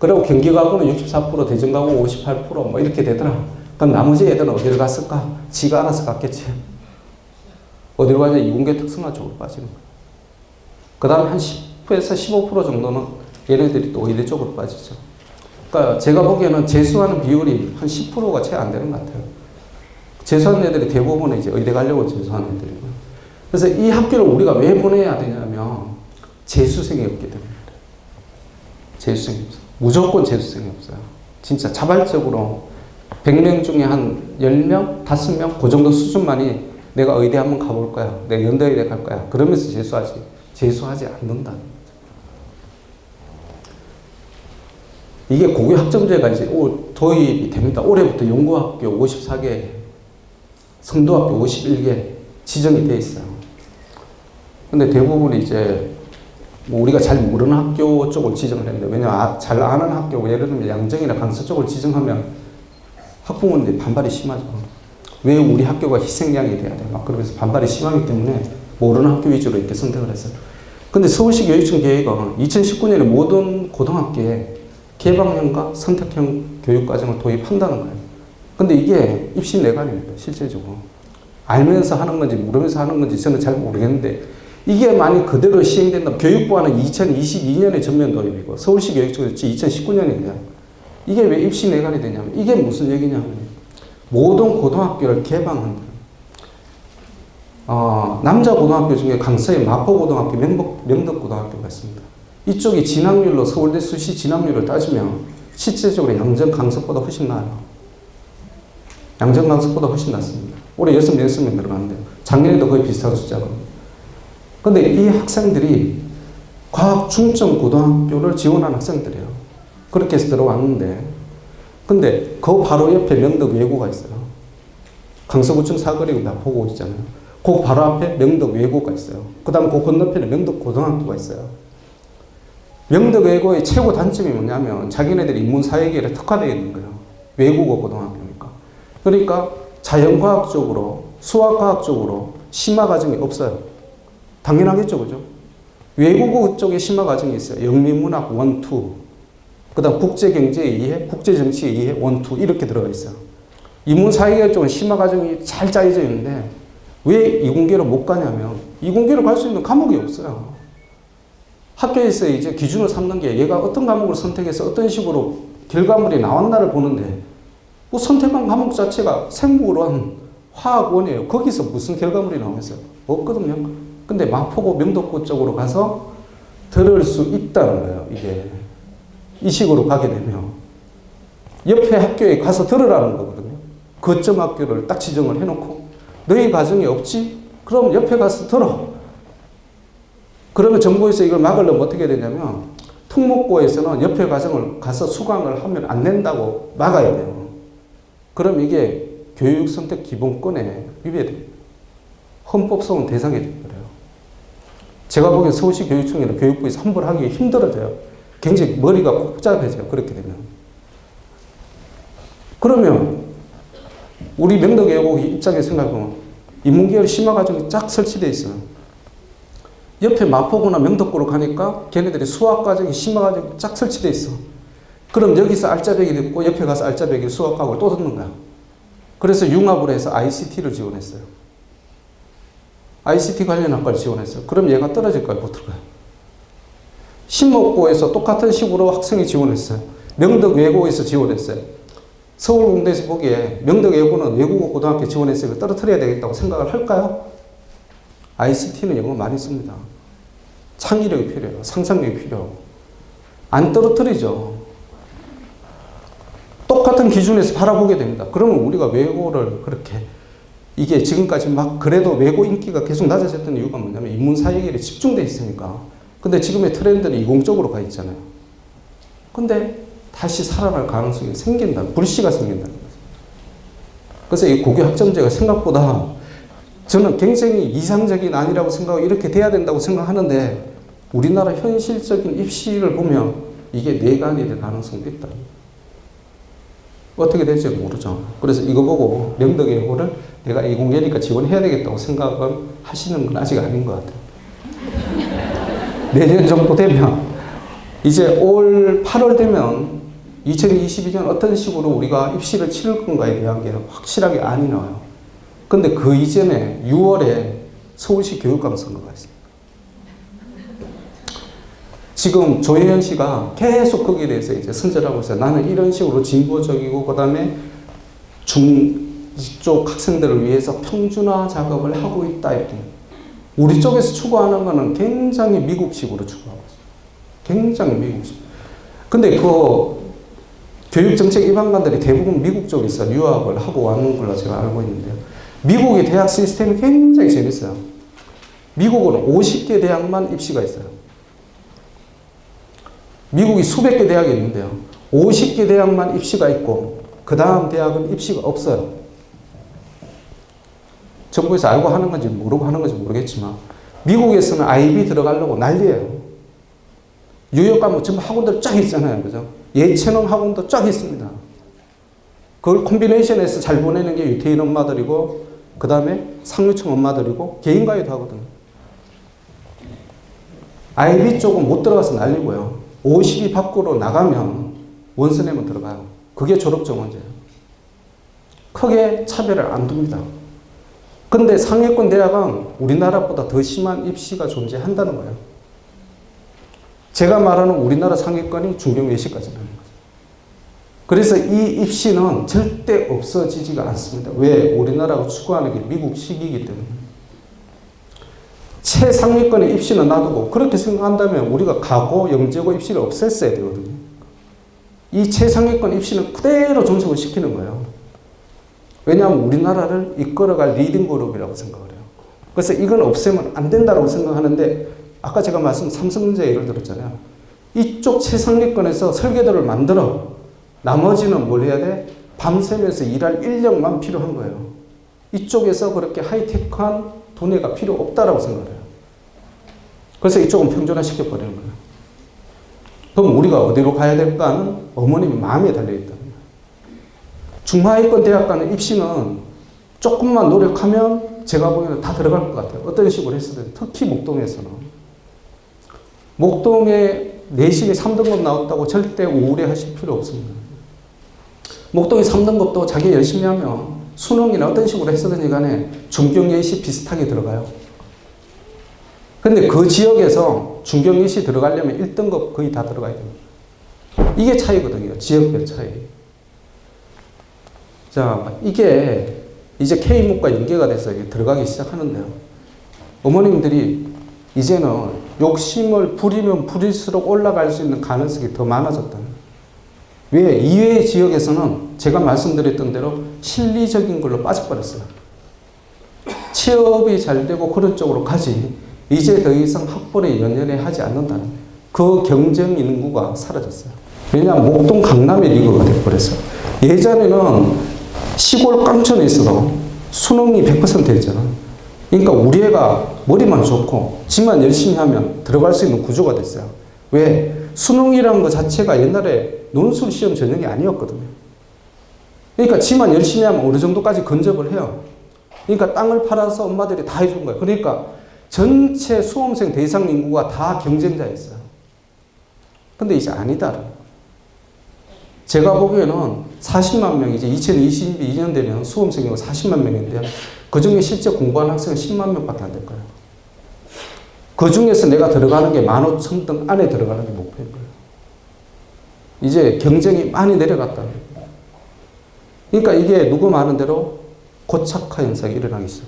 그리고 경기가고는 64%, 대전가고 58% 뭐 이렇게 되더라. 그럼 나머지 애들은 어디를 갔을까? 지가 알아서 갔겠지. 어디로 가냐? 이공계 특성화 쪽으로 빠지는 거예요. 그 다음에 한 10에서 15% 정도는 얘네들이 또 의대 쪽으로 빠지죠. 그러니까 제가 보기에는 재수하는 비율이 한 10%가 채 안 되는 것 같아요. 재수하는 애들이 대부분 이제 의대 가려고 재수하는 애들이고요. 그래서 이 학교를 우리가 왜 보내야 되냐면 재수생이 없기 때문에 재수생이 없어요. 무조건 재수생이 없어요. 진짜 자발적으로 100명 중에 한 10명, 5명 그 정도 수준만이 내가 의대 한번 가볼 거야. 내가 연대의대 갈 거야. 그러면서 재수하지. 재수하지 않는다. 이게 고교 학점제가 이제 도입이 됩니다. 올해부터 연구학교 54개, 성도학교 51개 지정이 돼 있어요. 근데 대부분 이제 뭐 우리가 잘 모르는 학교 쪽을 지정을 했는데, 왜냐면 잘 아는 학교, 예를 들면 양정이나 강서 쪽을 지정하면 학부모님들이 반발이 심하죠. 왜 우리 학교가 희생양이 돼야 돼? 막 그러면서 반발이 심하기 때문에 모르는 학교 위주로 이렇게 선택을 했어요. 근데 서울시 교육청 계획은 2019년에 모든 고등학교에 개방형과 선택형 교육과정을 도입한다는 거예요. 근데 이게 입시 내관입니다, 실제적으로. 알면서 하는 건지 모르면서 하는 건지 저는 잘 모르겠는데, 이게 만약 그대로 시행된다면 교육부와는 2022년에 전면 도입이고 서울시 교육청은 2019년이거든요. 이게 왜 입시 내관이 되냐면, 이게 무슨 얘기냐면 모든 고등학교를 개방한다. 남자 고등학교 중에 강서의 마포고등학교, 명덕고등학교가 있습니다. 이쪽이 진학률로 서울대 수시 진학률을 따지면 실제적으로 양정 강서보다 훨씬 나아요. 양정 강서보다 훨씬 낫습니다. 올해 6명 들어갔는데요. 작년에도 거의 비슷한 숫자거든요. 근데 이 학생들이 과학 중점 고등학교를 지원한 학생들이에요. 그렇게 해서 들어왔는데, 근데 그 바로 옆에 명덕 외고가 있어요. 강서구청 사거리 마포고 있잖아요. 그 바로 앞에 명덕 외고가 있어요. 그 다음 그 건너편에 명덕 고등학교가 있어요. 명덕 외고의 최고 단점이 뭐냐면 자기네들이 인문사회계에 특화되어 있는 거예요. 외국어 고등학교니까. 그러니까 자연과학적으로, 수학과학적으로 심화 과정이 없어요. 당연하겠죠, 그죠? 외국어 쪽에 심화 과정이 있어요. 영미문학 1, 2. 그 다음 국제경제에 의해, 국제정치에 의해 1, 2 이렇게 들어가 있어요. 인문사회계 쪽은 심화 과정이 잘 짜여져 있는데 왜 이공계로 못 가냐면 이공계로 갈 수 있는 과목이 없어요. 학교에서 이제 기준을 삼는 게 얘가 어떤 과목을 선택해서 어떤 식으로 결과물이 나왔나를 보는데, 뭐 선택한 과목 자체가 생물원, 화학원이에요. 거기서 무슨 결과물이 나오겠어요? 없거든요. 근데 마포고 명덕고 쪽으로 가서 들을 수 있다는 거예요. 이게 이 식으로 가게 되면 옆에 학교에 가서 들으라는 거거든요. 거점 학교를 딱 지정을 해놓고 너희 과정이 없지? 그럼 옆에 가서 들어. 그러면 정부에서 이걸 막으려면 어떻게 되냐면 특목고에서는 옆에 과정을 가서 수강을 하면 안 된다고 막아야 돼요. 그럼 이게 교육선택 기본권에 위배돼요. 헌법소원 대상이 돼버려요. 제가 보기엔 서울시 교육청이나 교육부에서 함부로 하기 힘들어져요. 굉장히 머리가 복잡해져요. 그렇게 되면. 그러면 우리 명덕외고 입장에 생각해보면 인문계열 심화 과정이 쫙 설치되어 있어요. 옆에 마포구나 명덕구로 가니까 걔네들이 수학 과정이 심화 과정이 쫙 설치되어 있어. 그럼 여기서 알짜배기 듣고 옆에 가서 알짜배기 수학과학을 또 듣는 거야. 그래서 융합으로 해서 ICT를 지원했어요. ICT 관련 학과를 지원했어요. 그럼 얘가 떨어질까요? 붙을까요? 신목고에서 똑같은 식으로 학생이 지원했어요. 명덕외고에서 지원했어요. 서울공대에서 보기에 명덕외고는 외국어 고등학교 지원했으니까 떨어뜨려야 되겠다고 생각을 할까요? ICT는 영어 많이 씁니다. 창의력이 필요해요. 상상력이 필요하고. 안 떨어뜨리죠. 똑같은 기준에서 바라보게 됩니다. 그러면 우리가 외고를 그렇게, 이게 지금까지 막 그래도 외고 인기가 계속 낮아졌던 이유가 뭐냐면 인문사회계에 집중되어 있으니까. 근데 지금의 트렌드는 이공적으로 가 있잖아요. 근데 다시 살아날 가능성이 생긴다. 불씨가 생긴다는 거죠. 그래서 이 고교 학점제가 생각보다 저는 굉장히 이상적인 아니라고 생각하고 이렇게 돼야 된다고 생각하는데, 우리나라 현실적인 입시를 보면 이게 내관이 될 가능성도 있다. 어떻게 될지 모르죠. 그래서 이거 보고 명덕외고를 내가 이공계니까 지원해야 되겠다고 생각을 하시는 건 아직 아닌 것 같아요. 내년 정도 되면, 이제 올 8월 되면 2022년 어떤 식으로 우리가 입시를 치를 건가에 대한 게 확실하게 안이 나와요. 근데 그 이전에 6월에 서울시 교육감 선거가 있습니다. 지금 조혜연 씨가 계속 거기에 대해서 이제 선전하고 있어요. 나는 이런 식으로 진보적이고, 그 다음에 중쪽 학생들을 위해서 평준화 작업을 하고 있다. 이렇게. 우리 쪽에서 추구하는 거는 굉장히 미국식으로 추구하고 있어요. 굉장히 미국식. 근데 그 교육정책 입안관들이 대부분 미국 쪽에서 유학을 하고 왔는 걸로 제가 알고 있는데요. 미국의 대학 시스템이 굉장히 재밌어요. 미국은 50개 대학만 입시가 있어요. 미국이 수백 개 대학이 있는데요. 50개 대학만 입시가 있고 그 다음 대학은 입시가 없어요. 정부에서 알고 하는 건지 모르고 하는 건지 모르겠지만 미국에서는 IB 들어가려고 난리예요. 뉴욕 가면 전부 학원들 쫙 있잖아요. 그죠? 예체능 학원도 쫙 있습니다. 그걸 콤비네이션해서 잘 보내는 게 유태인 엄마들이고, 그 다음에 상류층 엄마들이고, 개인 가입도 하거든요. IB 쪽은 못 들어가서 난리고요. 50이 밖으로 나가면 원서 내면 들어가요. 그게 졸업 정원제예요. 크게 차별을 안 둡니다. 근데 상위권 대학은 우리나라보다 더 심한 입시가 존재한다는 거예요. 제가 말하는 우리나라 상위권이 중경 외시까지라는 거죠. 그래서 이 입시는 절대 없어지지가 않습니다. 왜? 우리나라가 추구하는 게 미국식이기 때문에. 최상위권의 입시는 놔두고 그렇게 생각한다면 우리가 가고 영재고 입시를 없앴어야 되거든요. 이 최상위권 입시는 그대로 존속을 시키는 거예요. 왜냐하면 우리나라를 이끌어갈 리딩 그룹이라고 생각을 해요. 그래서 이건 없애면 안 된다고 생각하는데, 아까 제가 삼성전자 예를 들었잖아요. 이쪽 최상위권에서 설계도를 만들어 나머지는 뭘 해야 돼? 밤새면서 일할 인력만 필요한 거예요. 이쪽에서 그렇게 하이테크한 두뇌가 필요 없다라고 생각을 해요. 그래서 이쪽은 평준화시켜버리는 거예요. 그럼 우리가 어디로 가야 될까는 어머님 마음에 달려있다. 중하위권 대학 가는 입시는 조금만 노력하면 제가 보기에는 다 들어갈 것 같아요. 어떤 식으로 했어도. 특히 목동에서는. 목동에 내신이 3등급 나왔다고 절대 우울해하실 필요 없습니다. 목동이 3등급도 자기 열심히 하면 수능이나 어떤 식으로 했었든지 간에 중경예시 비슷하게 들어가요. 근데 그 지역에서 중경예시 들어가려면 1등급 거의 다 들어가야 됩니다. 이게 차이거든요. 지역별 차이. 자, 이게 이제 K목과 연계가 돼서 들어가기 시작하는데요. 어머님들이 이제는 욕심을 부리면 부릴수록 올라갈 수 있는 가능성이 더 많아졌다. 왜? 이외의 지역에서는 제가 말씀드렸던 대로 실리적인 걸로 빠져버렸어요. 취업이 잘 되고 그런 쪽으로 가지, 이제 더 이상 학벌에 연연해 하지 않는다는 그 경쟁 인구가 사라졌어요. 왜냐하면 목동 강남의 리그가 돼버렸어요. 예전에는 시골 깡촌에 있어도 수능이 100% 했잖아. 그러니까 우리 애가 머리만 좋고 지만 열심히 하면 들어갈 수 있는 구조가 됐어요. 왜? 수능이라는 것 자체가 옛날에 논술 시험 전형이 아니었거든요. 그러니까 지만 열심히 하면 어느 정도까지 근접을 해요. 그러니까 땅을 팔아서 엄마들이 다 해준 거예요. 그러니까 전체 수험생 대상 인구가 다 경쟁자였어요. 근데 이제 아니다. 제가 보기에는 40만 명, 이제 2022년 되면 수험생이 40만 명인데요. 그 중에 실제 공부하는 학생은 10만 명밖에 안 될 거예요. 그 중에서 내가 들어가는 게 15,000등 안에 들어가는 게 목표인 거예요. 이제 경쟁이 많이 내려갔다. 그러니까 이게 누구 말하는 대로 고착화 현상이 일어나기 시작.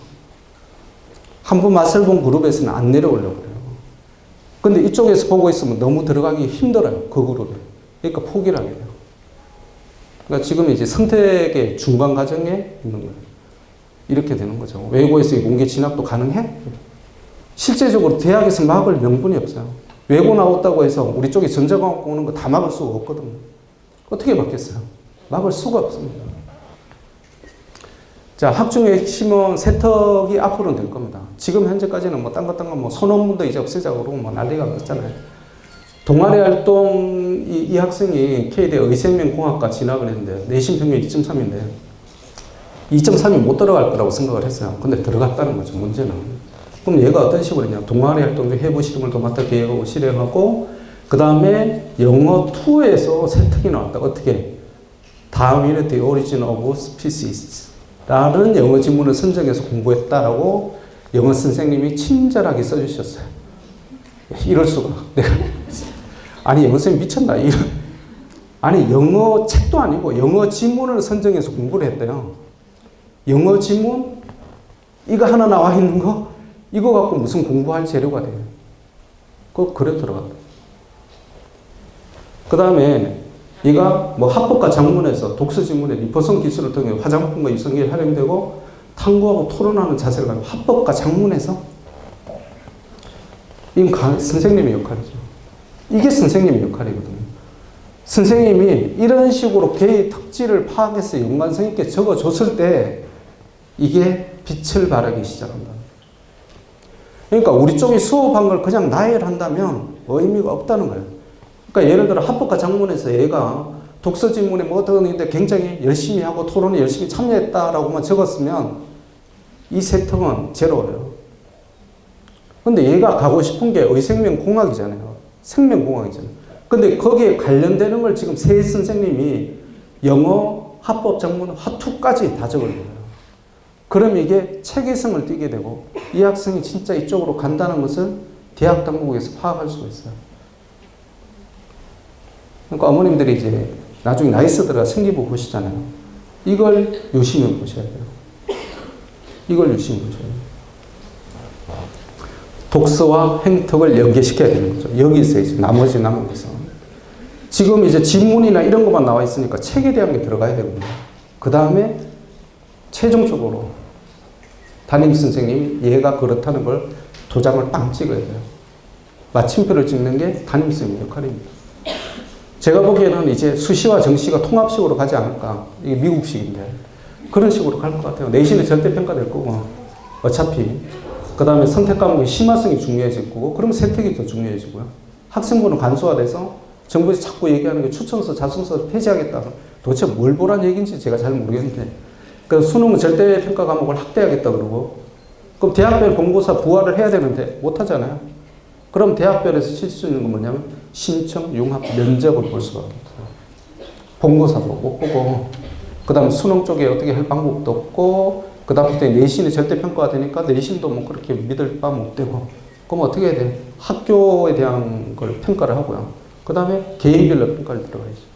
한번 맛을 본 그룹에서는 안 내려오려고 그래요. 근데 이쪽에서 보고 있으면 너무 들어가기 힘들어요. 그 그룹에. 그러니까 포기를 하게 돼요. 그러니까 지금 이제 선택의 중간 과정에 있는 거예요. 이렇게 되는 거죠. 외고에서 공개 진학도 가능해? 실제적으로 대학에서 막을 명분이 없어요. 외고 나왔다고 해서 우리 쪽에 전자공학 오는 거 다 막을 수가 없거든요. 어떻게 막겠어요? 막을 수가 없습니다. 자, 학중의 핵심은 세턱이 앞으로는 될 겁니다. 지금 현재까지는 뭐 딴 거 선언문도 이제 없애자고 그러고 뭐 난리가 났잖아요. 동아리 활동 이 학생이 K대 의생명공학과 진학을 했는데 내신 평균 2.3인데 2.3이 못 들어갈 거라고 생각을 했어요. 근데 들어갔다는 거죠, 문제는. 그럼 얘가 어떤 식으로 했냐. 동아리 활동 중 해부 실험을 도맡아 계획하고 실행하고, 그 다음에 영어 2에서 세특이 나왔다. 어떻게? Darwin, the origin of species. 라는 영어 지문을 선정해서 공부했다라고 영어 선생님이 친절하게 써주셨어요. 이럴 수가. 내가. 아니, 영어 선생님 미쳤나? 아니, 영어 책도 아니고 영어 지문을 선정해서 공부를 했대요. 영어 지문? 이거 하나 나와 있는 거? 이거 갖고 무슨 공부할 재료가 돼요. 그래 들어갔다. 그 다음에 얘가 뭐 합법과 작문에서 독서 지문의 리퍼선 기술을 통해 화장품과 유성기에 활용되고 탐구하고 토론하는 자세를 가지고 합법과 작문에서 이건 선생님의 역할이죠. 이게 선생님의 역할이거든요. 선생님이 이런 식으로 개의 특질을 파악해서 연관성 있게 적어줬을 때 이게 빛을 발하기 시작한다. 그러니까 우리 쪽이 수업한 걸 그냥 나열한다면 의미가 없다는 거예요. 그러니까 예를 들어 합법과 작문에서 얘가 독서 지문에 뭐든 인데 굉장히 열심히 하고 토론에 열심히 참여했다라고만 적었으면 이 세턱은 제로예요. 근데 얘가 가고 싶은 게 의생명공학이잖아요. 생명공학이잖아요. 근데 거기에 관련되는 걸 지금 새 선생님이 영어, 합법 작문, 화투까지 다 적을 거예요. 그럼 이게 체계성을 띠게 되고 이 학생이 진짜 이쪽으로 간다는 것을 대학 당국에서 파악할 수가 있어요. 그러니까 어머님들이 이제 나중에 나이스 들어가 생기부 보시잖아요. 이걸 유심히 보셔야 돼요. 이걸 유심히 보셔야 돼요. 독서와 행턱을 연계시켜야 되는 거죠. 여기서 이제 나머지 남은 것은. 지금 이제 지문이나 이런 것만 나와 있으니까 책에 대한 게 들어가야 되거든요. 그 다음에 최종적으로 담임 선생님이 얘가 그렇다는 걸 도장을 빵 찍어야 돼요. 마침표를 찍는 게 담임 선생님 역할입니다. 제가 보기에는 이제 수시와 정시가 통합식으로 가지 않을까. 이게 미국식인데. 그런 식으로 갈 것 같아요. 내신은 절대평가될 거고, 어차피. 그 다음에 선택 과목의 심화성이 중요해질 거고, 그럼 세택이 더 중요해지고요. 학생부는 간소화돼서 정부에서 자꾸 얘기하는 게 추천서, 자습서를 폐지하겠다. 도대체 뭘 보란 얘기인지 제가 잘 모르겠는데. 그 수능은 절대평가 과목을 확대하겠다 그러고, 그럼 대학별 본고사 부활을 해야 되는데 못하잖아요. 그럼 대학별에서 칠 수 있는 건 뭐냐면 신청, 융합, 면접을 볼 수가 없어요. 본고사도 못 보고, 그 다음 수능 쪽에 어떻게 할 방법도 없고, 그 다음부터 내신이 절대평가가 되니까 내신도 뭐 그렇게 믿을 바 못 되고, 그럼 어떻게 해야 돼? 학교에 대한 걸 평가를 하고요. 그 다음에 개인별로 평가를 들어가야죠.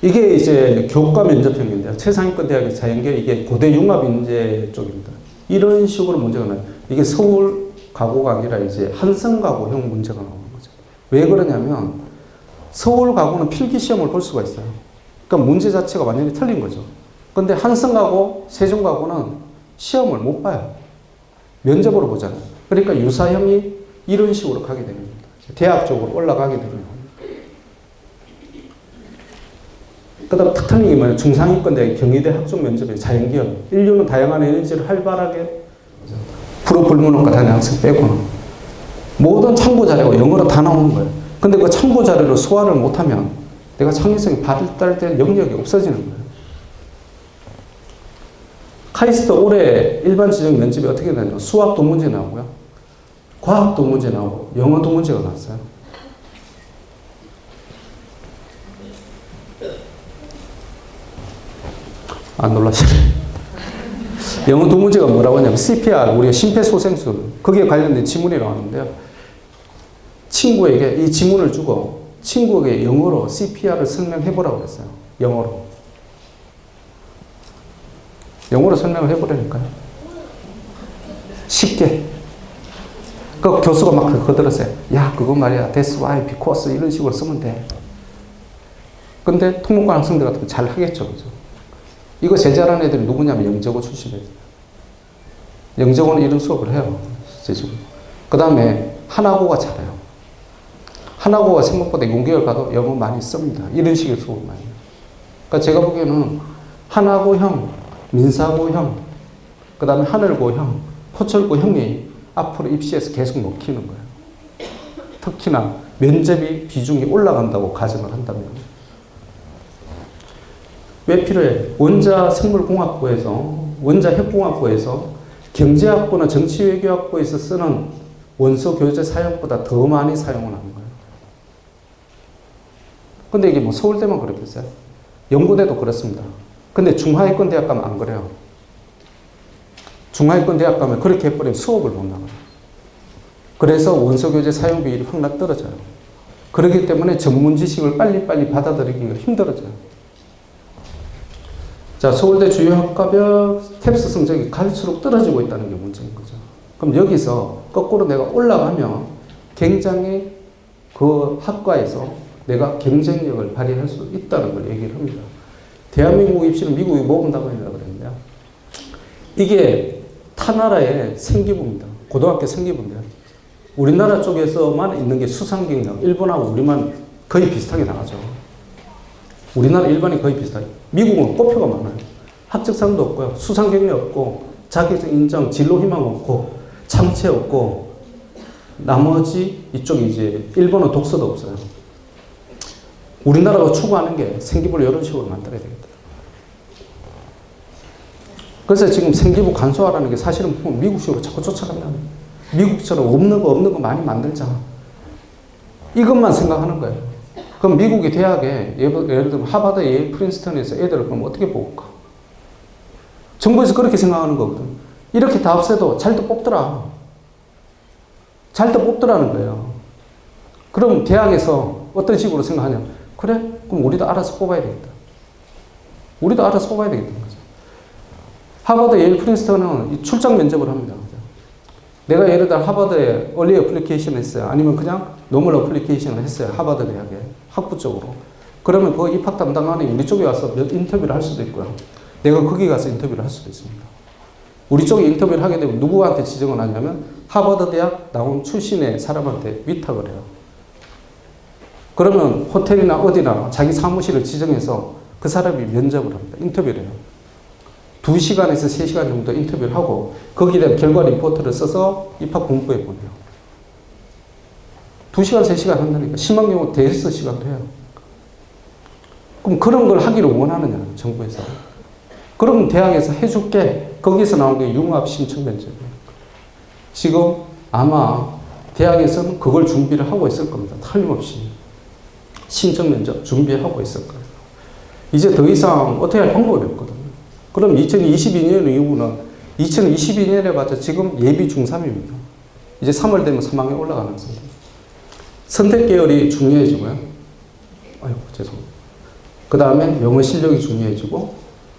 이게 이제 교과 면접형인데요. 최상위권 대학의 자연계, 이게 고대 융합인재 쪽입니다. 이런 식으로 문제가 나요. 이게 서울 가고가 아니라 이제 한성 가고형 문제가 나오는 거죠. 왜 그러냐면 서울 가고는 필기 시험을 볼 수가 있어요. 그러니까 문제 자체가 완전히 틀린 거죠. 근데 한성 가고, 세종 가고는 시험을 못 봐요. 면접으로 보잖아요. 그러니까 유사형이 이런 식으로 가게 됩니다. 대학 쪽으로 올라가게 되는 겁니다. 그 다음 탁 틀린 게 뭐냐면 중상위권 대학 경희대 학종 면접에 자연기업. 인류는 다양한 에너지를 활발하게 불어불문학과 다니는 학생 빼고는 모든 참고 자료가 영어로 다 나오는 거예요. 근데 그 참고 자료를 소화를 못하면 내가 창의성이 발달될 영역이 없어지는 거예요. 카이스트 올해 일반 지정 면접이 어떻게 되냐면 수학도 문제 나오고요. 과학도 문제 나오고 영어도 문제가 나왔어요. 안 놀라시네. 영어 두 문제가 뭐라고 하냐면 CPR, 우리가 심폐소생술, 거기에 관련된 지문이 나왔는데요. 친구에게 이 지문을 주고 친구에게 영어로 CPR을 설명해보라고 했어요. 영어로 설명을 해보라니까요. 쉽게. 그 교수가 막 거들었어요. 야, 그거 말이야. That's why, because 이런 식으로 쓰면 돼. 근데 통문과 학생들 같은 거 잘 하겠죠. 그죠? 이거 제일 잘하는 애들이 누구냐면 영재고 출신 애들. 영재고는 이런 수업을 해요. 그 다음에 한화고가 잘해요. 한화고가 생각보다 6개월 가도 영어 많이 씁니다. 이런 식의 수업을 많이 해요. 그러니까 제가 보기에는 한화고형, 민사고형, 그 다음에 하늘고형, 포철고형이 앞으로 입시에서 계속 먹히는 거예요. 특히나 면접이 비중이 올라간다고 가정을 한다면. 왜 필요해? 원자생물공학부에서, 원자핵공학부에서 경제학부나 정치외교학부에서 쓰는 원서 교재 사용보다 더 많이 사용을 하는 거예요. 근데 이게 뭐 서울대만 그렇겠어요? 연구대도 그렇습니다. 근데 중하위권 대학 가면 안 그래요. 중하위권 대학 가면 그렇게 해버리면 수업을 못 나가요. 그래서 원서 교재 사용 비율이 확 떨어져요. 그렇기 때문에 전문 지식을 빨리빨리 받아들이기가 힘들어져요. 자, 서울대 주요 학과별 탭스 성적이 갈수록 떨어지고 있다는 게 문제인 거죠. 그럼 여기서 거꾸로 내가 올라가면 굉장히 그 학과에서 내가 경쟁력을 발휘할 수 있다는 걸 얘기를 합니다. 대한민국 입시는 미국이 모범답안이라고 그랬는데요. 이게 타 나라의 생기부입니다. 고등학교 생기부인데요. 우리나라 쪽에서만 있는 게 수상경력, 일본하고 우리만 거의 비슷하게 나가죠. 우리나라 일반이 거의 비슷하게. 미국은 꽃표가 많아요. 합격상도 없고요. 수상경력 없고 자격증 인정, 진로 희망 없고, 창체 없고, 나머지 이쪽이 이제 일본은 독서도 없어요. 우리나라가 추구하는 게 생기부를 이런 식으로 만들어야 되겠다. 그래서 지금 생기부 간소화라는 게 사실은 보면 미국식으로 자꾸 쫓아간다. 미국처럼 없는 거 많이 만들자. 이것만 생각하는 거예요. 그럼 미국의 대학에 예를 들면 하버드, 예일, 프린스턴에서 애들을 그럼 어떻게 뽑을까? 정부에서 그렇게 생각하는 거거든. 이렇게 다 없애도 잘도 뽑더라. 잘도 뽑더라는 거예요. 그럼 대학에서 어떤 식으로 생각하냐? 그래? 그럼 우리도 알아서 뽑아야 되겠다. 우리도 알아서 뽑아야 되겠다는 거죠. 하버드, 예일, 프린스턴은 출장 면접을 합니다. 내가 예를 들어 하버드에 얼리 어플리케이션을 했어요. 아니면 그냥 노멀 어플리케이션을 했어요. 하버드 대학에. 학부 쪽으로. 그러면 그 입학 담당관이 우리 쪽에 와서 인터뷰를 할 수도 있고요. 내가 거기 가서 인터뷰를 할 수도 있습니다. 우리 쪽에 인터뷰를 하게 되면 누구한테 지정을 하냐면 하버드 대학 나온 출신의 사람한테 위탁을 해요. 그러면 호텔이나 어디나 자기 사무실을 지정해서 그 사람이 면접을 합니다. 인터뷰를 해요. 2시간에서 3시간 정도 인터뷰를 하고 거기에 대한 결과 리포트를 써서 입학 공부에 보내요. 2시간, 3시간 한다니까. 심한 경우 대여섯 시간도 해요. 그럼 그런 걸 하기를 원하느냐, 정부에서. 그럼 대학에서 해줄게. 거기서 나온 게 융합 신청 면접이에요. 지금 아마 대학에서는 그걸 준비를 하고 있을 겁니다. 틀림없이. 신청 면접 준비하고 있을 거예요. 이제 더 이상 어떻게 할 방법이 없거든요. 그럼 2022년 이후는 2022년에 봤자 지금 예비 중3입니다. 이제 3월 되면 3학년 올라가는 상태. 선택 계열이 중요해지고요. 아이고, 죄송합니다. 그 다음에 영어 실력이 중요해지고,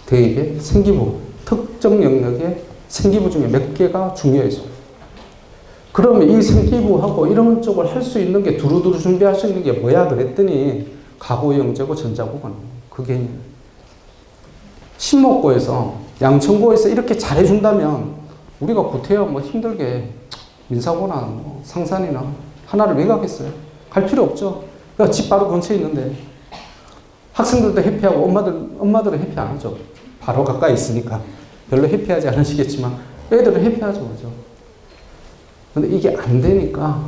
대입의 생기부, 특정 영역의 생기부 중에 몇 개가 중요해져요. 그러면 이 생기부하고 이런 쪽을 할 수 있는 게 두루두루 준비할 수 있는 게 뭐야? 그랬더니 가고 영재고 전자고가 그 개념. 신목고에서 양천고에서 이렇게 잘해준다면 우리가 구태여 뭐 힘들게 민사고나 뭐 상산이나 하나를 왜 가겠어요? 갈 필요 없죠. 그러니까 집 바로 근처에 있는데 학생들도 해피하고 엄마들은 해피 안 하죠. 바로 가까이 있으니까 별로 해피하지 않으시겠지만 애들은 해피하죠, 그죠? 근데 이게 안 되니까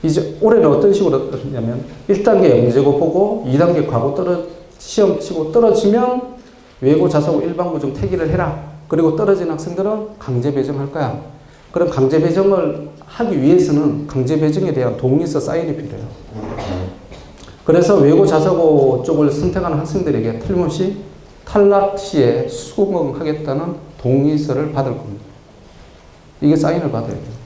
이제 올해는 어떤 식으로 떨어지냐면 1단계 영재고 보고 2단계 과고 시험 치고 떨어지면 외고 자사고 일반고중 태기를 해라. 그리고 떨어진 학생들은 강제 배정할 거야. 그럼 강제 배정을 하기 위해서는 강제 배정에 대한 동의서 사인이 필요해요. 그래서 외고 자사고 쪽을 선택하는 학생들에게 틀림없이 탈락 시에 수긍하겠다는 동의서를 받을 겁니다. 이게 사인을 받아야 돼요.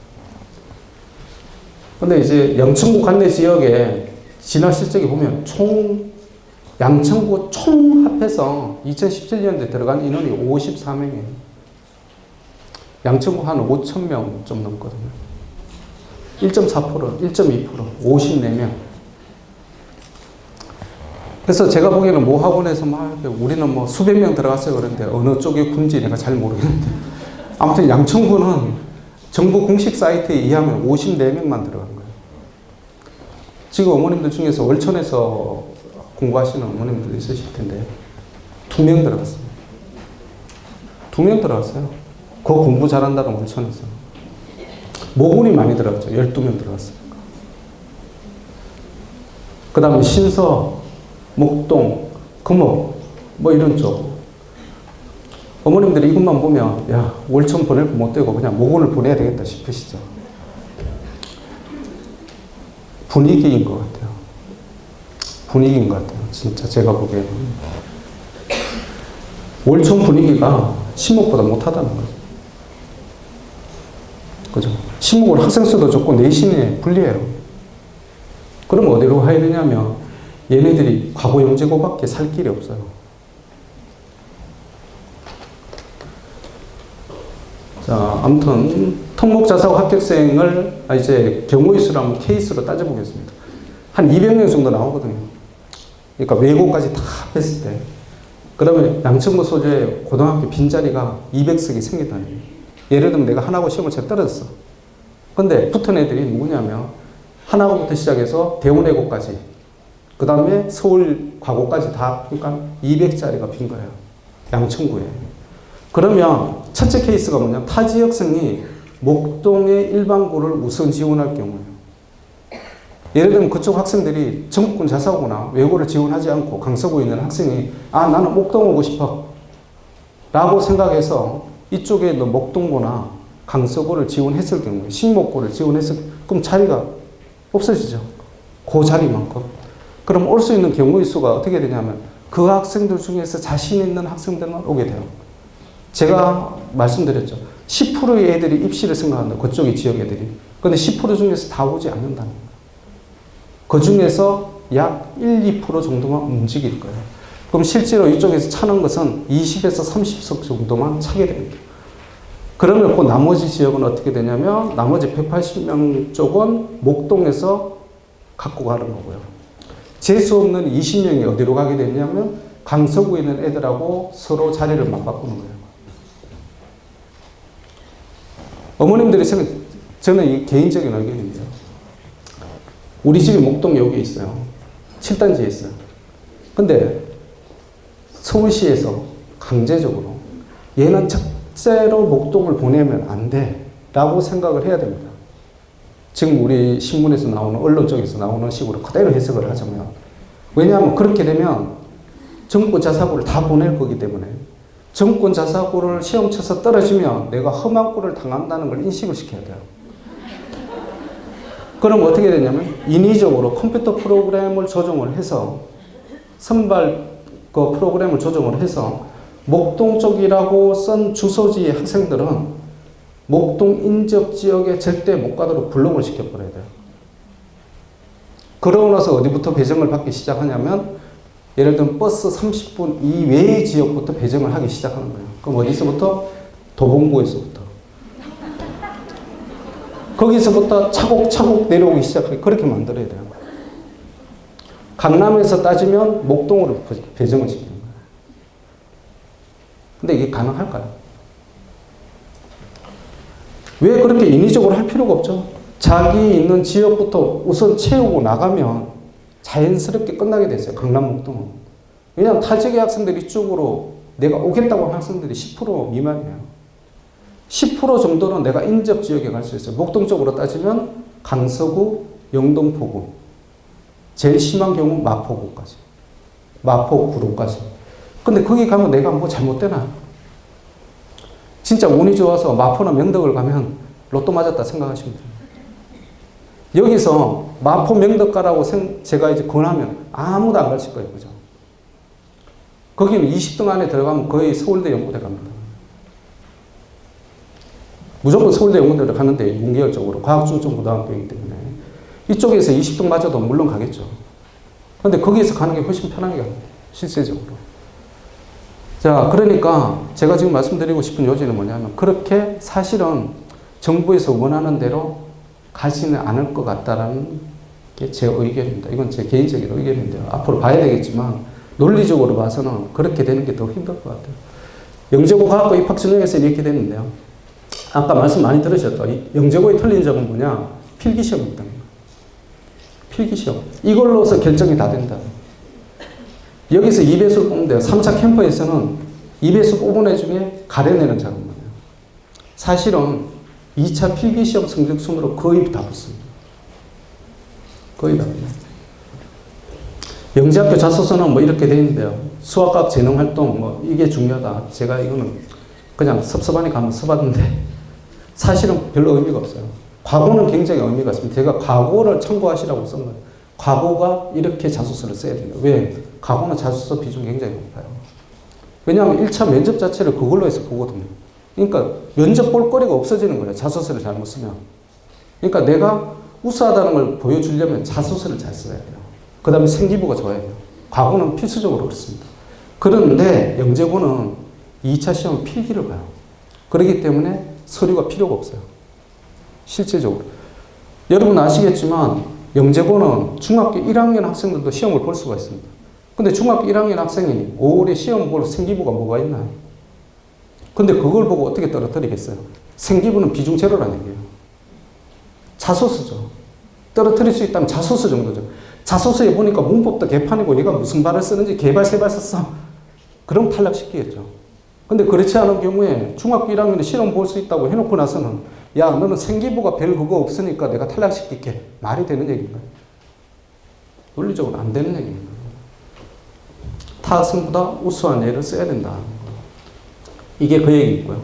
근데 이제 양천구 관내 지역에 진학 실적에 보면 양천구 총 합해서 2017년도에 들어간 인원이 54명이에요. 양천구 한 5,000명 좀 넘거든요. 1.4%, 1.2%, 54명. 그래서 제가 보기에는 모 학원에서 막 우리는 뭐 수백 명 들어갔어요 그런데 어느 쪽의 군지 내가 잘 모르겠는데 아무튼 양천구는 정부 공식 사이트에 의하면 54명만 들어간 거예요. 지금 어머님들 중에서 월천에서 공부하시는 어머님들 있으실 텐데 2명 들어갔습니다. 2명 들어갔어요. 그 공부 잘한다는 월천에서. 모군이 많이 들어갔죠. 12명 들어갔으니까. 그 다음에 신서, 목동, 금옥 뭐 이런 쪽. 어머님들이 이것만 보면 야 월천 보낼 거 못 되고 그냥 모군을 보내야 되겠다 싶으시죠. 분위기인 것 같아요. 분위기인 것 같아요. 진짜 제가 보기에는. 월천 분위기가 신목보다 못하다는 거죠. 그죠? 신목은 학생 수도 적고 내신에 불리해요. 그럼 어디로 가야 되냐면 얘네들이 과거 영재고밖에 살 길이 없어요. 자, 아무튼 특목자사고 합격생을 이제 경우의 수를 한번 케이스로 따져보겠습니다. 한 200명 정도 나오거든요. 그러니까 외고까지 다 했을 때. 그러면 양천구 소재의 고등학교 빈자리가 200석이 생긴다는 얘기예요. 예를 들면 내가 하나고 시험을 잘 떨어졌어. 근데 붙은 애들이 누구냐면 하나고부터 시작해서 대원외고까지 그 다음에 서울 과고까지 다 그러니까 200자리가 빈 거예요. 양천구에. 그러면 첫째 케이스가 뭐냐면 타지 학생이 목동의 일반고를 우선 지원할 경우예요. 예를 들면 그쪽 학생들이 전국군 자사고나 외고를 지원하지 않고 강서구에 있는 학생이 나는 목동 오고 싶어 라고 생각해서 이쪽에 있는 목동고나 강서고를 지원했을 경우에 신목고를 지원했을 그럼 자리가 없어지죠. 그 자리만큼. 그럼 올 수 있는 경우의 수가 어떻게 되냐면 그 학생들 중에서 자신 있는 학생들만 오게 돼요. 제가 말씀드렸죠. 10%의 애들이 입시를 생각한다. 그쪽의 지역 애들이. 근데 10% 중에서 다 오지 않는다는 거예요. 그 중에서 약 1, 2% 정도만 움직일 거예요. 그럼 실제로 이쪽에서 차는 것은 20에서 30석 정도만 차게 됩니다. 그러면 그 나머지 지역은 어떻게 되냐면 나머지 180명 쪽은 목동에서 갖고 가는 거고요. 재수 없는 20명이 어디로 가게 되냐면 강서구에 있는 애들하고 서로 자리를 맞바꾸는 거예요. 어머님들이 저는 이 개인적인 의견인데요. 우리 집이 목동 여기에 있어요. 7단지에 있어요. 근데 서울시에서 강제적으로 얘는 첫째로 목동을 보내면 안 돼 라고 생각을 해야 됩니다. 지금 우리 신문에서 나오는 언론 쪽에서 나오는 식으로 그대로 해석을 하자면 왜냐하면 그렇게 되면 전국군 자사고를 다 보낼 거기 때문에 전국군 자사고를 시험 쳐서 떨어지면 내가 험한 꼴을 당한다는 걸 인식을 시켜야 돼요. 그럼 어떻게 되냐면 인위적으로 컴퓨터 프로그램을 조정을 해서 선발 그 프로그램을 조정을 해서 목동 쪽이라고 쓴 주소지의 학생들은 목동 인접 지역에 절대 못 가도록 블록을 시켜버려야 돼요. 그러고 나서 어디부터 배정을 받기 시작하냐면 예를 들면 버스 30분 이외의 지역부터 배정을 하기 시작하는 거예요. 그럼 어디서부터? 도봉구에서부터. 거기서부터 차곡차곡 내려오기 시작하게 그렇게 만들어야 돼요. 강남에서 따지면 목동으로 배정을 시키는 거예요. 근데 이게 가능할까요? 왜 그렇게 인위적으로 할 필요가 없죠? 자기 있는 지역부터 우선 채우고 나가면 자연스럽게 끝나게 됐어요. 강남 목동은. 왜냐하면 타 지역의 학생들이 이쪽으로 내가 오겠다고 하는 학생들이 10% 미만이에요. 10% 정도는 내가 인접 지역에 갈 수 있어요. 목동 쪽으로 따지면 강서구, 영동포구. 제일 심한 경우 마포구까지. 마포구로까지. 근데 거기 가면 내가 뭐 잘못되나? 진짜 운이 좋아서 마포나 명덕을 가면 로또 맞았다 생각하시면 돼요. 여기서 마포 명덕 가라고 제가 이제 권하면 아무도 안 가실 거예요. 그죠? 거기는 20등 안에 들어가면 거의 서울대 연구대 갑니다. 무조건 서울대 연구대를 가는데 문계열적으로 과학중점고등학교이기 때문에 이쪽에서 20등 맞아도 물론 가겠죠. 근데 거기에서 가는 게 훨씬 편하게 가요. 실제적으로. 자, 그러니까 제가 지금 말씀드리고 싶은 요지는 뭐냐면 그렇게 사실은 정부에서 원하는 대로 가지는 않을 것 같다라는 게 제 의견입니다. 이건 제 개인적인 의견인데요. 앞으로 봐야 되겠지만 논리적으로 봐서는 그렇게 되는 게 더 힘들 것 같아요. 영재고 과학과 입학 전형에서 이렇게 되는데요. 아까 말씀 많이 들으셨죠? 영재고의 틀린 점은 뭐냐? 필기시험입니다. 필기시험. 이걸로서 결정이 다 된다. 여기서 2배수를 뽑으면 돼요. 3차 캠퍼에서는 2배수 뽑은 애 중에 가려내는 작업만 해요. 사실은 2차 필기시험 성적 순으로 거의 다 붙습니다. 거의 다 붙습니다. 영재학교 자소서는 뭐 이렇게 돼 있는데요. 수학과학 재능활동 뭐 이게 중요하다. 제가 이거는 그냥 섭섭하니까 한번 써봤는데 사실은 별로 의미가 없어요. 과거는 굉장히 의미가 있습니다. 제가 과거를 참고하시라고 쓴 거예요. 과거가 이렇게 자소서를 써야 돼요. 왜? 과거는 자소서 비중이 굉장히 높아요. 왜냐하면 1차 면접 자체를 그걸로 해서 보거든요. 그러니까 면접 볼 거리가 없어지는 거예요. 자소서를 잘못 쓰면. 그러니까 내가 우수하다는 걸 보여주려면 자소서를 잘 써야 돼요. 그 다음에 생기부가 좋아야 돼요. 과거는 필수적으로 그렇습니다. 그런데 영재고는 2차 시험 필기를 봐요. 그렇기 때문에 서류가 필요가 없어요. 실제적으로. 여러분 아시겠지만 영재고는 중학교 1학년 학생들도 시험을 볼 수가 있습니다. 근데 중학교 1학년 학생이 5월에 시험 볼 생기부가 뭐가 있나요? 근데 그걸 보고 어떻게 떨어뜨리겠어요? 생기부는 비중 제로라는 얘기예요. 자소서죠. 떨어뜨릴 수 있다면 자소서 정도죠. 자소서에 보니까 문법도 개판이고 얘가 무슨 말을 쓰는지 개발 세발 썼어. 그럼 탈락시키겠죠. 근데 그렇지 않은 경우에 중학교 1학년에 시험 볼 수 있다고 해놓고 나서는 야, 너는 생기부가 별 그거 없으니까 내가 탈락시킬게. 말이 되는 얘기인가요? 논리적으로 안 되는 얘기입니다. 타학생보다 우수한 예를 써야 된다. 이게 그 얘기고요.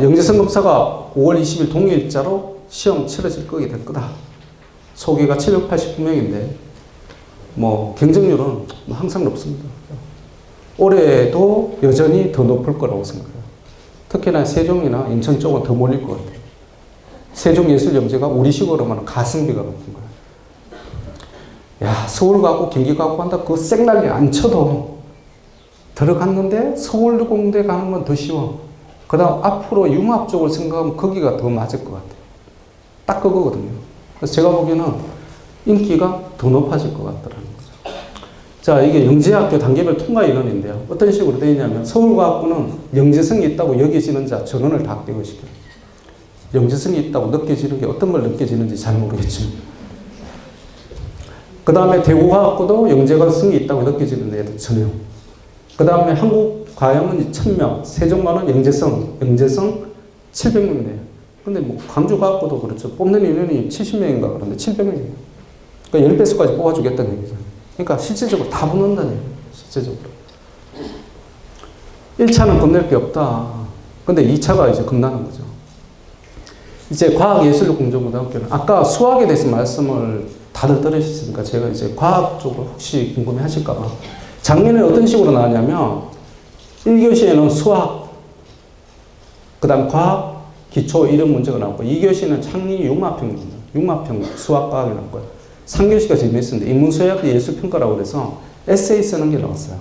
영재성 검사가 5월 20일 동일자로 시험 치러질 거게 될 거다. 소개가 789명인데 뭐 경쟁률은 뭐 항상 높습니다. 올해도 여전히 더 높을 거라고 생각해요. 특히나 세종이나 인천 쪽은 더 몰릴 것 같아요. 세종예술영재가 우리식으로 말하면 가성비가 높은 거예요. 야, 서울 가고 경기 가고 한다. 그거 생난리 안 쳐도 들어갔는데 서울공대 가는 건 더 쉬워. 그 다음 앞으로 융합 쪽을 생각하면 거기가 더 맞을 것 같아요. 딱 그거거든요. 그래서 제가 보기에는 인기가 더 높아질 것 같더라는 거죠. 자, 이게 영재학교 단계별 통과 인원인데요. 어떤 식으로 되어 있냐면 서울과학부는 영재성이 있다고 여겨지는 자 전원을 다 합격시켜요. 영재성이 있다고 느껴지는 게 어떤 걸 느껴지는지 잘 모르겠지만. 그 다음에 대구과학부도 영재성이 있다고 느껴지는 애들 전혀. 그 다음에 한국과학은 1000명, 세종과는 영재성 700명이네요. 근데 뭐 광주과학부도 그렇죠. 뽑는 인원이 70명인가 그런데 700명이에요. 그러니까 10배수까지 뽑아주겠다는 얘기죠. 그러니까 실질적으로 다 붙는다는 얘기예요. 실질적으로. 1차는 겁낼 게 없다. 근데 2차가 이제 겁나는 거죠. 이제 과학예술공정고등학교는 아까 수학에 대해서 말씀을 다들 들으셨으니까 제가 이제 과학 쪽을 혹시 궁금해 하실까봐. 작년에 어떤 식으로 나왔냐면 1교시에는 수학, 그 다음 과학, 기초 이런 문제가 나왔고 2교시는 창의 융합형 수학과학이 나왔고요. 3교시가 재미있었는데 인문수학 예술평가라고 그래서 에세이 쓰는 게 나왔어요.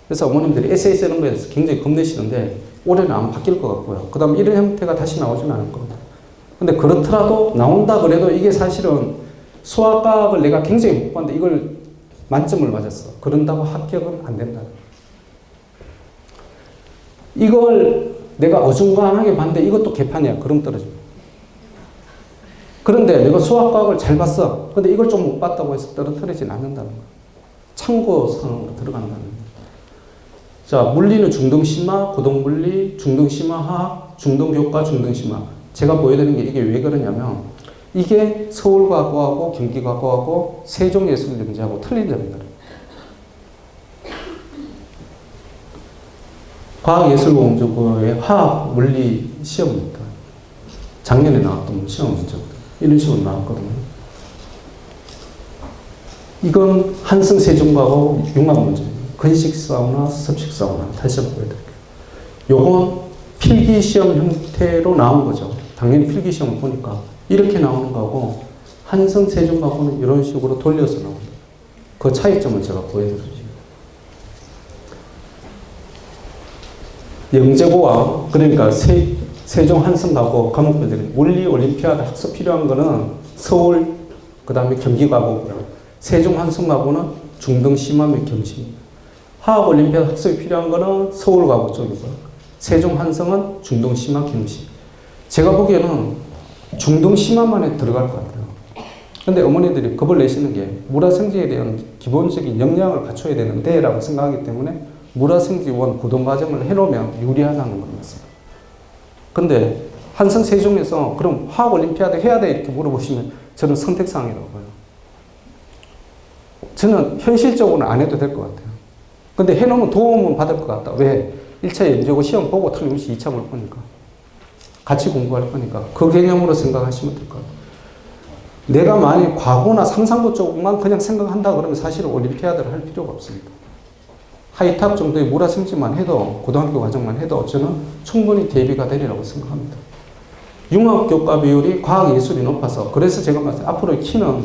그래서 어머님들이 에세이 쓰는 거에 대해서 굉장히 겁내시는데 올해는 안 바뀔 것 같고요. 그 다음 이런 형태가 다시 나오지는 않을 겁니다. 근데 그렇더라도 나온다 그래도 이게 사실은 수학과학을 내가 굉장히 못 봤는데 이걸 만점을 맞았어. 그런다고 합격은 안 된다. 이걸 내가 어중간하게 봤는데 이것도 개판이야. 그럼 떨어집니다. 그런데 내가 수학과학을 잘 봤어. 근데 이걸 좀 못 봤다고 해서 떨어뜨리진 않는다는 거야. 참고사항으로 들어간다는 거야. 자, 물리는 중등심화, 고등물리, 중등심화학, 중등교과, 중등심화. 제가 보여드리는 게 이게 왜 그러냐면 이게 서울과학고하고 경기과학고하고 세종예술영재하고 틀린 점입니다. 과학예술공정고의 화학, 물리 시험입니다. 작년에 나왔던 시험 문제거든요. 이런 식으로 나왔거든요. 이건 한성 세종과하고 융합 문제입니다. 건식사우나 섭식사우나 다시 한번 보여드릴게요. 요건 필기시험 형태로 나온 거죠. 당연히 필기시험을 보니까 이렇게 나오는 거하고 한성 세종과하고는 이런 식으로 돌려서 나옵니다. 그 차이점을 제가 보여드리죠. 영재고와 그러니까 세종 한성과고 과목별들은 물리 올림피아드 학습 필요한 거는 서울 그 다음에 경기과고고요. 세종 한성과고는 중등 심화면 경시입니다. 화학 올림피아드 학습이 필요한 거는 서울과고 쪽이고요. 세종 한성은 중등 심화 경시. 제가 보기에는 중등 심화만에 들어갈 것 같아요. 근데 어머니들이 겁을 내시는 게 물화생지에 대한 기본적인 역량을 갖춰야 되는데 라고 생각하기 때문에 물화생지원 고등과정을 해놓으면 유리하다는 겁니다. 근데 한성 세종에서 그럼 화학 올림피아드 해야 돼 이렇게 물어보시면 저는 선택사항이라고 봐요. 저는 현실적으로는 안 해도 될 것 같아요. 근데 해놓으면 도움은 받을 것 같다. 왜? 1차 연재고 시험 보고 틀림없이 2차 볼 거니까. 같이 공부할 거니까. 그 개념으로 생각하시면 될 것 같아요. 내가 만약 과거나 상상도 쪽만 그냥 생각한다 그러면 사실은 올림피아드를 할 필요가 없습니다. 하이탑 정도의 물화생지만 해도 고등학교 과정만 해도 저는 충분히 대비가 되리라고 생각합니다. 융합교과 비율이 과학예술이 높아서 그래서 제가 봤을 때 앞으로의 키는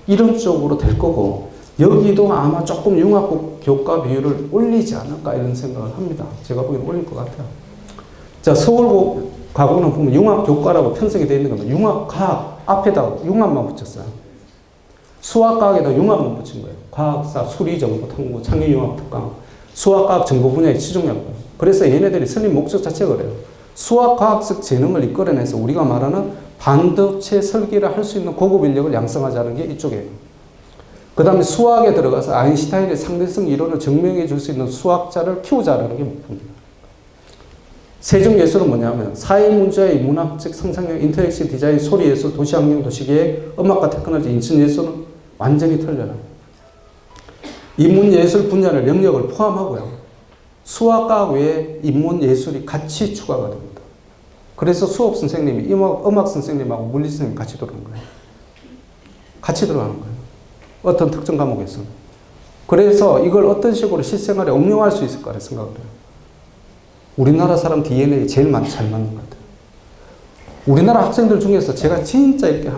이런 쪽으로 될 거고 여기도 아마 조금 융합교과 비율을 올리지 않을까 이런 생각을 합니다. 제가 보기엔 올릴 것 같아요. 자, 서울과고는 보면 융합교과라고 편성이 되어 있는 겁니다. 융합과학 앞에다 융합만 붙였어요. 수학과학에다 융합만 붙인 거예요. 과학사, 수리정보, 탐구, 창의융합특강, 수학과학 정보 분야의 치중력. 그래서 얘네들이 설립 목적 자체가 그래요. 수학과학적 재능을 이끌어내서 우리가 말하는 반도체 설계를 할 수 있는 고급 인력을 양성하자는 게 이쪽이에요. 그 다음에 수학에 들어가서 아인슈타인의 상대성 이론을 증명해 줄 수 있는 수학자를 키우자라는 게 목표입니다. 세종예술은 뭐냐면 사회문제의 문학적 상상력, 인터랙션 디자인, 소리예술, 도시환경, 도시계획, 음악과 테크놀로지, 인천예술은 완전히 틀려요. 인문예술 분야를 영역을 포함하고요. 수학과 외에 인문예술이 같이 추가가 됩니다. 그래서 수업 선생님이 음악 선생님하고 물리 선생님이 같이 들어가는 거예요. 같이 들어가는 거예요. 어떤 특정 과목에서. 그래서 이걸 어떤 식으로 실생활에 응용할 수 있을까 생각을 해요. 우리나라 사람 DNA 제일 잘 맞는 것 같아요. 우리나라 학생들 중에서 제가 진짜 이렇게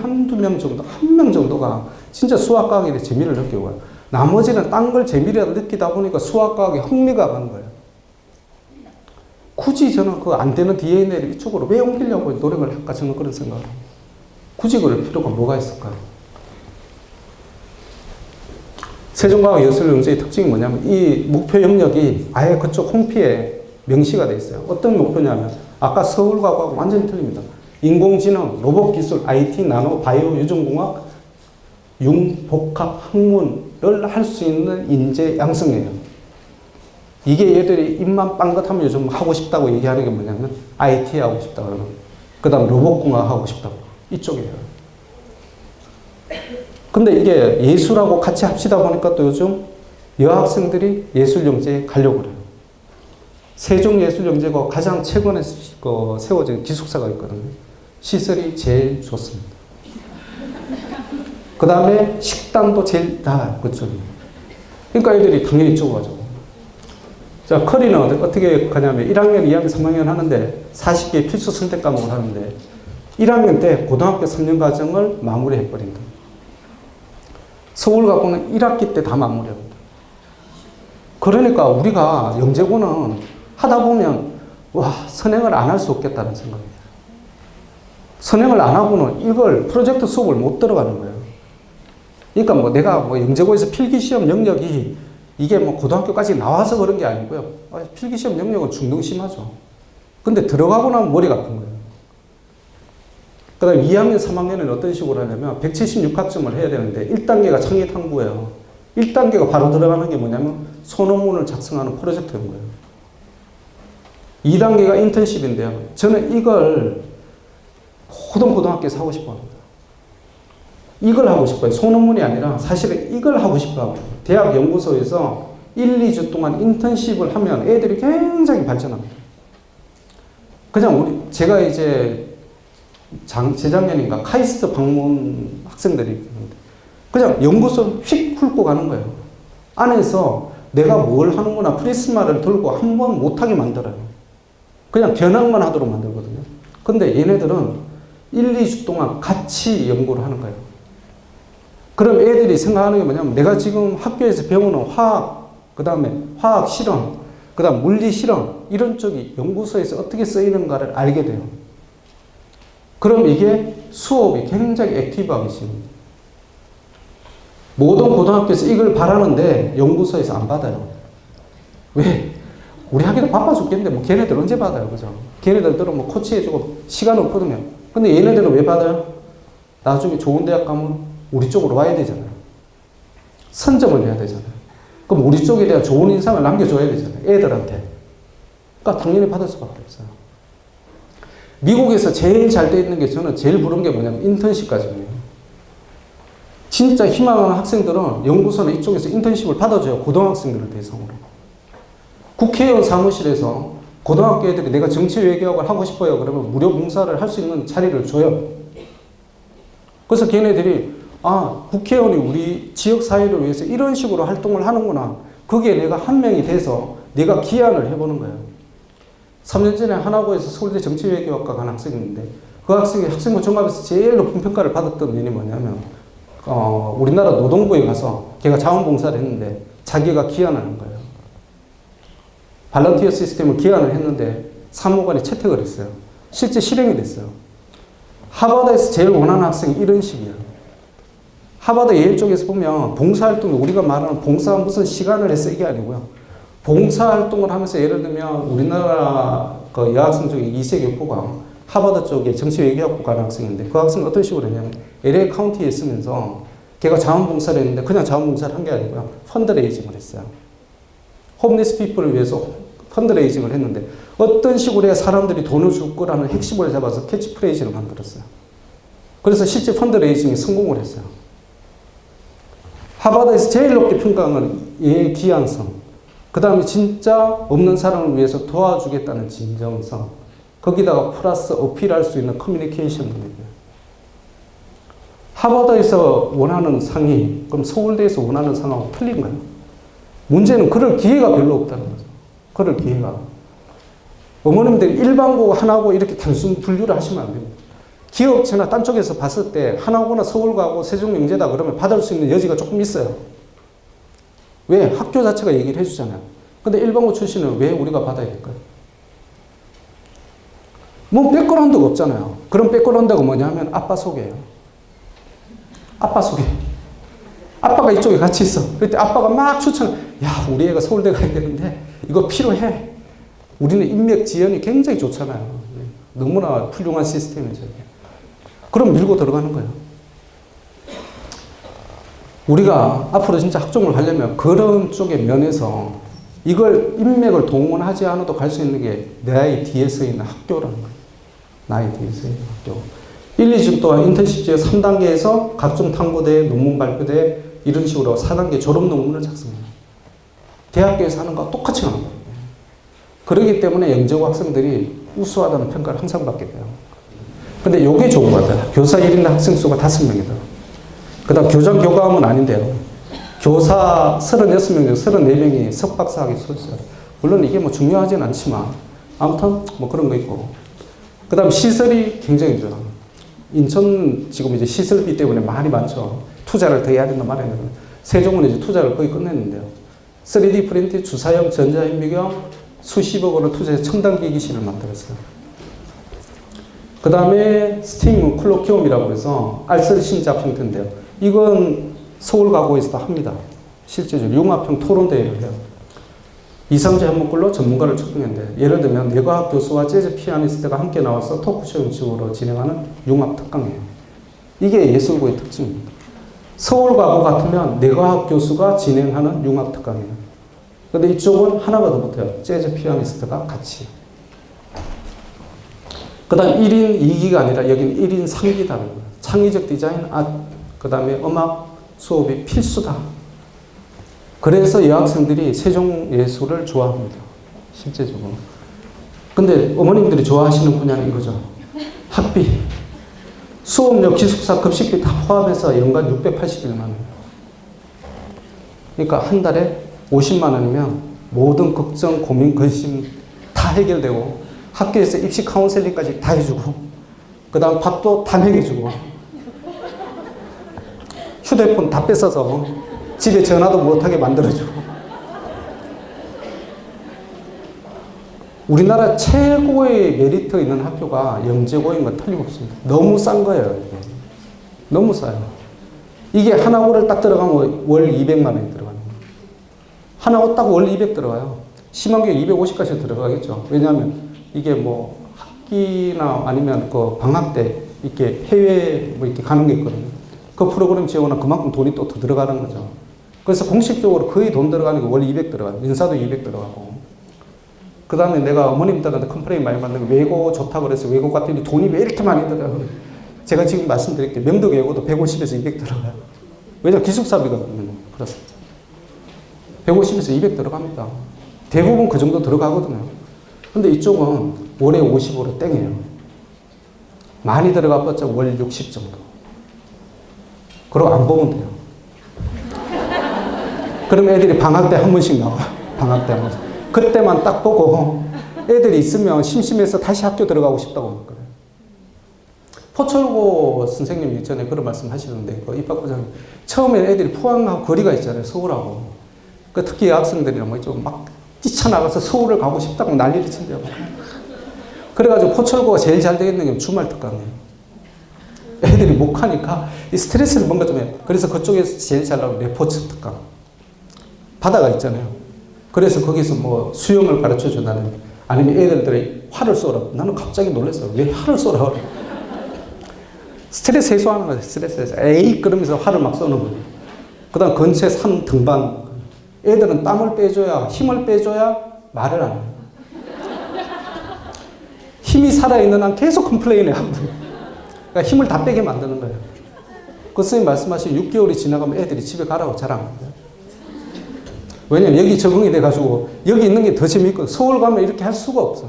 한두 명 정도, 한 명 정도가 진짜 수학과학에 대해 재미를 느끼고, 나머지는 딴 걸 재미를 느끼다 보니까 수학과학에 흥미가 가는 거예요. 굳이 저는 그 안 되는 DNA를 이쪽으로 왜 옮기려고 노력을 할까, 저는 그런 생각을 합니다. 굳이 그럴 필요가 뭐가 있을까요? 세종과학예술영재의 특징이 뭐냐면 이 목표 영역이 아예 그쪽 홈피에 명시가 되어 있어요. 어떤 목표냐면 아까 서울과하고 완전히 틀립니다. 인공지능, 로봇기술, IT, 나노, 바이오, 유전공학, 융복합 학문을 할 수 있는 인재 양성이에요. 이게 얘들이 입만 빵긋하면 요즘 하고 싶다고 얘기하는 게 뭐냐면 IT 하고 싶다고, 그 다음 로봇공학 하고 싶다고, 이쪽이에요. 근데 이게 예술하고 같이 합치다 보니까 또 요즘 여학생들이 예술영재에 가려고 그래요. 세종예술영재가 가장 최근에 세워진 기숙사가 있거든요. 시설이 제일 좋습니다. 그 다음에 식당도 제일 다 그쪽이에요. 그러니까 애들이 당연히 이쪽으로 가죠. 자, 커리는 어떻게 가냐면 1학년, 2학년, 3학년 하는데 40개 필수 선택 과목을 하는데 1학년 때 고등학교 3년 과정을 마무리해버린다. 서울과학고는 1학기 때 다 마무리합니다. 그러니까 우리가 영재고는 하다 보면 와, 선행을 안 할 수 없겠다는 생각이에요. 선행을 안 하고는 이걸 프로젝트 수업을 못 들어가는 거예요. 그러니까 뭐 내가 뭐 영재고에서 필기시험 영역이 이게 뭐 고등학교까지 나와서 그런 게 아니고요. 필기시험 영역은 중등심하죠. 근데 들어가고 나면 머리가 아픈 거예요. 그 다음에 2학년, 3학년은 어떤 식으로 하냐면 176학점을 해야 되는데 1단계가 창의탐구예요. 1단계가 바로 들어가는 게 뭐냐면 소논문을 작성하는 프로젝트인 거예요. 2단계가 인턴십인데요. 저는 이걸 모든 고등학교에서 하고 싶어 합니다. 이걸 하고 싶어요. 소논문이 아니라 사실은 이걸 하고 싶어 합니다. 대학 연구소에서 1, 2주 동안 인턴십을 하면 애들이 굉장히 발전합니다. 그냥 제가 이제 재작년인가 카이스트 방문 학생들이 있는데 그냥 연구소 휙 훑고 가는 거예요. 안에서 내가 뭘 하는구나 프리스마를 들고 한 번 못하게 만들어요. 그냥 견학만 하도록 만들거든요. 근데 얘네들은 1, 2주 동안 같이 연구를 하는 거예요. 그럼 애들이 생각하는 게 뭐냐면 내가 지금 학교에서 배우는 화학, 그 다음에 화학 실험, 그 다음 물리 실험 이런 쪽이 연구소에서 어떻게 쓰이는가를 알게 돼요. 그럼 이게 수업이 굉장히 액티브하게 진행됩니다. 모든 고등학교에서 이걸 바라는데 연구소에서 안 받아요. 왜? 우리 학교도 바빠 죽겠는데 뭐 걔네들 언제 받아요, 그죠? 걔네들은 뭐 코치해주고 시간 없거든요. 근데 얘네들은 왜 받아요? 나중에 좋은 대학 가면 우리 쪽으로 와야 되잖아요. 선점을 해야 되잖아요. 그럼 우리 쪽에 대한 좋은 인상을 남겨줘야 되잖아요. 애들한테. 그러니까 당연히 받을 수밖에 없어요. 미국에서 제일 잘 돼 있는 게 저는 제일 부러운 게 뭐냐면 인턴십 과정이에요. 진짜 희망하는 학생들은 연구소나 이쪽에서 인턴십을 받아줘요. 고등학생들을 대상으로. 국회의원 사무실에서 고등학교 애들이 내가 정치 외교학을 하고 싶어요. 그러면 무료 봉사를 할 수 있는 자리를 줘요. 그래서 걔네들이 국회의원이 우리 지역 사회를 위해서 이런 식으로 활동을 하는구나. 거기에 내가 한 명이 돼서 내가 기여를 해보는 거예요. 3년 전에 하나고에서 서울대 정치외교학과 간 학생이 있는데 그 학생이 학생부 종합에서 제일 높은 평가를 받았던 면이 뭐냐면 우리나라 노동부에 가서 걔가 자원봉사를 했는데 자기가 기여를 하는 거예요. 발런티어 시스템을 기여를 했는데 사무관이 채택을 했어요. 실제 실행이 됐어요. 하버드에서 제일 원하는 학생이 이런 식이에요. 하버드 예일 쪽에서 보면 봉사활동이 우리가 말하는 봉사 무슨 시간을 해서 이게 아니고요. 봉사활동을 하면서 예를 들면 우리나라 그 여학생 중에 이세교포가 하버드 쪽에 정치외교학부 가는 학생인데 그 학생은 어떤 식으로 했냐면 LA 카운티에 있으면서 걔가 자원봉사를 했는데 그냥 자원봉사를 한 게 아니고요. 펀드레이징을 했어요. 홈리스 피플을 위해서 펀드레이징을 했는데 어떤 식으로 해야 사람들이 돈을 줄 거라는 핵심을 잡아서 캐치프레이즈를 만들었어요. 그래서 실제 펀드레이징이 성공을 했어요. 하버드에서 제일 높게 평가한 건 얘의 기한성, 그 다음에 진짜 없는 사람을 위해서 도와주겠다는 진정성, 거기다가 플러스 어필할 수 있는 커뮤니케이션 능력이에요. 하버드에서 원하는 상이 그럼 서울대에서 원하는 상하고 틀린 거예요. 문제는 그럴 기회가 별로 없다는 거죠. 그럴 기회가. 어머님들이 일반고, 하나고 이렇게 단순 분류를 하시면 안 됩니다. 기업체나 딴 쪽에서 봤을 때 하나고나 서울가고 세종영재다 그러면 받을 수 있는 여지가 조금 있어요. 왜? 학교 자체가 얘기를 해주잖아요. 근데 일반고 출신은 왜 우리가 받아야 될까요? 뭐 백그라운드가 없잖아요. 그런 백그라운드가 뭐냐면 아빠 소개예요. 아빠 소개. 아빠가 이쪽에 같이 있어. 그때 아빠가 막 추천. 야, 우리 애가 서울대 가야 되는데 이거 필요해. 우리는 인맥 지연이 굉장히 좋잖아요. 너무나 훌륭한 시스템이죠. 그럼 밀고 들어가는 거예요. 우리가 앞으로 진짜 학종을 하려면 그런 쪽의 면에서 이걸 인맥을 동원하지 않아도 갈 수 있는 게 나의 뒤에 서 있는 학교라는 거예요. 나의 뒤에 서 있는 학교. 1, 2주 동안 인턴십 지역 3단계에서 각종 탐구대회, 논문 발표대회 이런 식으로 4단계 졸업 논문을 작성해요. 대학교에서 하는 거와 똑같이 하는 거예요. 그렇기 때문에 영재고 학생들이 우수하다는 평가를 항상 받게 돼요. 근데 요게 좋은 것 같아요. 교사 1인 학생 수가 5명이다. 그 다음 교장 교감은 아닌데요. 교사 36명 중 34명이 석박사학위 소유자. 물론 이게 뭐 중요하진 않지만 아무튼 뭐 그런 거 있고. 그 다음 시설이 굉장히 좋아요. 인천 지금 이제 시설비 때문에 말이 많죠. 투자를 더 해야 된다 말했는데 세종은 이제 투자를 거의 끝냈는데요. 3D 프린트, 주사형, 전자현미경 수십억 원을 투자해서 첨단 기기실을 만들었어요. 그 다음에 스팀 콜로키움이라고 해서 알쓸 신작 형태인데요. 이건 서울가고에서도 합니다. 실제적으로 융합형 토론대회를 해요. 2, 3주 한목걸로 전문가를 초빙했는데 예를 들면 뇌과학 교수와 재즈 피아니스트가 함께 나와서 토크쇼 형식으로 진행하는 융합 특강이에요. 이게 예술고의 특징입니다. 서울가고 같으면 뇌과학 교수가 진행하는 융합 특강이에요. 근데 이쪽은 하나가 더 붙어요. 재즈 피아니스트가 같이. 그 다음 1인 2기가 아니라 여기는 1인 3기다는 거예요. 창의적 디자인, 그 다음에 음악 수업이 필수다. 그래서 여학생들이 세종예술을 좋아합니다. 실제적으로. 근데 어머님들이 좋아하시는 분야는 이거죠. 학비. 수업료, 기숙사, 급식비 다 포함해서 연간 681만 원. 그러니까 한 달에 50만 원이면 모든 걱정, 고민, 근심 다 해결되고 학교에서 입시 카운셀링까지 다 해주고 그 다음 밥도 다 먹여주고 휴대폰 다 뺏어서 집에 전화도 못하게 만들어주고 우리나라 최고의 메리트 있는 학교가 영재고인 건 틀림없습니다. 너무 싼 거예요. 이게. 너무 싸요. 이게 하나고를 딱 들어가면 월 200만 원이 들어가는 거예요. 하나고 딱 월 200 들어가요. 심한 게 250까지 들어가겠죠. 왜냐하면 이게 뭐 학기나 아니면 그 방학 때 이렇게 해외 뭐 이렇게 가는 게 있거든요. 그 프로그램 지원은 그만큼 돈이 또 더 들어가는 거죠. 그래서 공식적으로 거의 돈 들어가는 게 월 200 들어가요. 인사도 200 들어가고. 그 다음에 내가 어머님들한테 컴플레인 많이 받는 게 외고 좋다고 그래서 외고 갔더니 돈이 왜 이렇게 많이 들어가요? 제가 지금 말씀드릴게요. 명덕 외고도 150에서 200 들어가요. 왜냐면 기숙사비가 그렇습니다. 150에서 200 들어갑니다. 대부분 그 정도 들어가거든요. 근데 이쪽은 월에 50으로 땡이에요. 많이 들어가봤자 월 60 정도. 그리고 안 보면 돼요. 그럼 애들이 방학 때 한 번씩 나와요. 방학 때 한 번씩. 그때만 딱 보고 애들이 있으면 심심해서 다시 학교 들어가고 싶다고 막 그래요. 포철고 선생님이 전에 그런 말씀 하시는데, 그 입학부장님. 처음에 애들이 포항하고 거리가 있잖아요. 서울하고. 그 특히 여학생들이랑 뭐 좀 막 뛰쳐나가서 서울을 가고 싶다고 난리를 친대요. 그래가지고 포철고가 제일 잘 되겠는 게 주말 특강이에요. 애들이 못 가니까 이 스트레스를 뭔가 좀 해요. 그래서 그쪽에서 제일 잘 나오는 레포츠 특강. 바다가 있잖아요. 그래서 거기서 뭐 수영을 가르쳐 준다는, 아니면 애들이 활을 쏘라고. 나는 갑자기 놀랐어요. 왜 활을 쏘라고? 스트레스 해소하는 거예요. 스트레스 해소. 에이 그러면서 화를 막 쏘는 거예요. 그 다음 근처에 산 등반. 애들은 땀을 빼줘야 힘을 빼줘야 말을 안 해요. 힘이 살아있는 한 계속 컴플레인을 하고 그러니까 힘을 다 빼게 만드는 거예요. 그 선생님 말씀하신 6개월이 지나가면 애들이 집에 가라고 자랑합니다. 왜냐면 여기 적응이 돼가지고 여기 있는 게 더 재밌고 서울 가면 이렇게 할 수가 없어.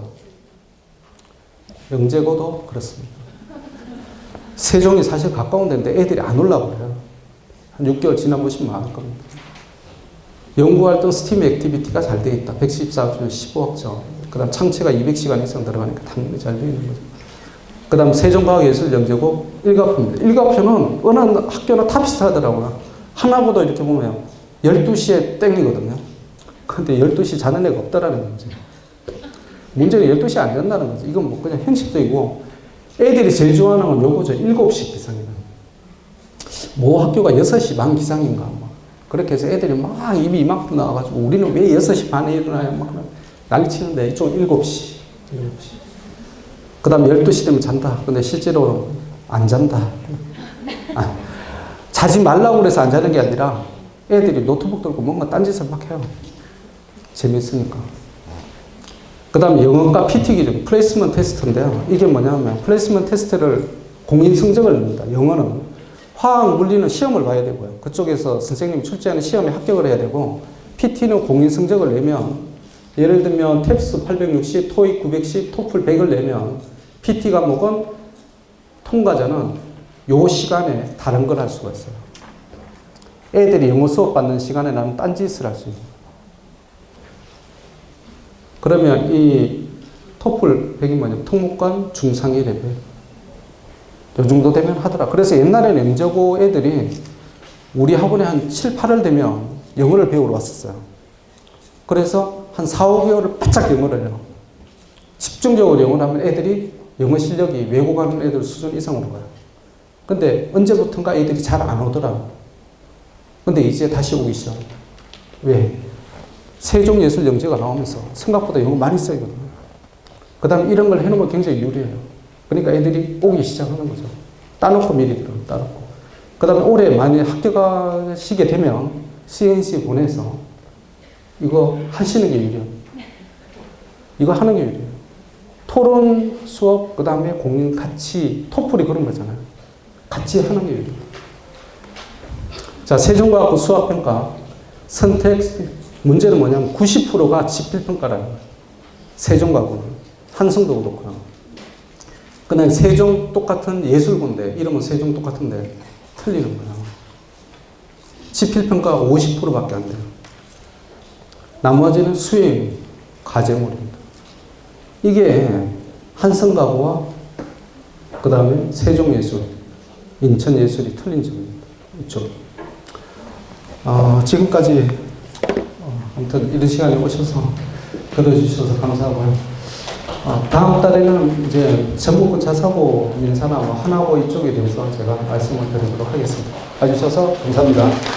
영재고도 그렇습니다. 세종이 사실 가까운 데인데 애들이 안 올라고 그래요. 한 6개월 지나보시면 알 겁니다. 연구활동 스팀 액티비티가 잘 되어 있다. 114주년 15학점. 그 다음 창체가 200시간 이상 들어가니까 당연히 잘 되어 있는 거죠. 그 다음 세종과학예술영재고 일과표입니다. 일과표는 어느 학교나 탑시타더라고요. 하나보다 이렇게 보면 12시에 땡기거든요. 근데 12시 자는 애가 없다라는 거죠. 문제는 12시에 안 된다는 거죠. 이건 뭐 그냥 형식적이고 애들이 제일 좋아하는 건 요거죠. 7시 기상이다. 모 학교가 6시 반 기상인가 뭐. 그렇게 해서 애들이 막 입이 이만큼 나와가지고 우리는 왜 6시 반에 일어나요? 막 난리 치는데 이쪽은 7시. 그 다음에 12시 되면 잔다. 근데 실제로 안 잔다. 자지 말라고 그래서 안 자는 게 아니라 애들이 노트북 들고 뭔가 딴짓을 막 해요. 재밌으니까. 그 다음에 영어과 PT 기준, 플레이스먼트 테스트인데요. 이게 뭐냐면 플레이스먼트 테스트를 공인 성적을 냅니다. 영어는 화학, 물리는 시험을 봐야 되고요. 그쪽에서 선생님이 출제하는 시험에 합격을 해야 되고 PT는 공인 성적을 내면 예를 들면 탭스 860, 토익 910, 토플 100을 내면 PT 과목은 통과자는 요 시간에 다른 걸 할 수가 있어요. 애들이 영어 수업 받는 시간에 나는 딴짓을 할 수 있는 거예요. 그러면 이 토플 100이 뭐냐면 통목관 중상위 레벨. 요 정도 되면 하더라. 그래서 옛날에는 영재고 애들이 우리 학원에 한 7, 8월 되면 영어를 배우러 왔었어요. 그래서 한 4, 5개월을 바짝 영어를 해요. 집중적으로 영어를 하면 애들이 영어 실력이 외국 가는 애들 수준 이상으로 가요. 근데 언제부턴가 애들이 잘 안 오더라. 근데 이제 다시 오기 시작합니다. 왜? 세종예술영재가 나오면서 생각보다 영어 많이 써있거든요. 그 다음에 이런 걸 해놓으면 굉장히 유리해요. 그러니까 애들이 오기 시작하는 거죠. 따놓고 미리 들어요. 따놓고. 그 다음에 올해 만약에 합격하시게 되면 CNC 보내서 이거 하시는 게 유리해요. 이거 하는 게 유리해요. 토론 수업, 그 다음에 공인 같이, 토플이 그런 거잖아요. 같이 하는 게 유리해요. 자, 세종과학부 수학평가 선택 문제는 뭐냐면 90%가 집필평가라는 거예요. 세종과학부는. 한성도 그렇고요. 그 다음에 세종 똑같은 예술고인데 이름은 세종 똑같은데 틀리는 거예요. 집필평가가 50%밖에 안 돼요. 나머지는 수행, 과제물입니다. 이게 한성가구와 그 다음에 세종예술, 인천예술이 틀린 점입니다. 이쪽. 지금까지 아무튼 이런 시간에 오셔서 들어주셔서 감사하고요. 다음 달에는 이제 전북권 자사고 민사나 하나고 이쪽에 대해서 제가 말씀을 드리도록 하겠습니다. 와주셔서 감사합니다.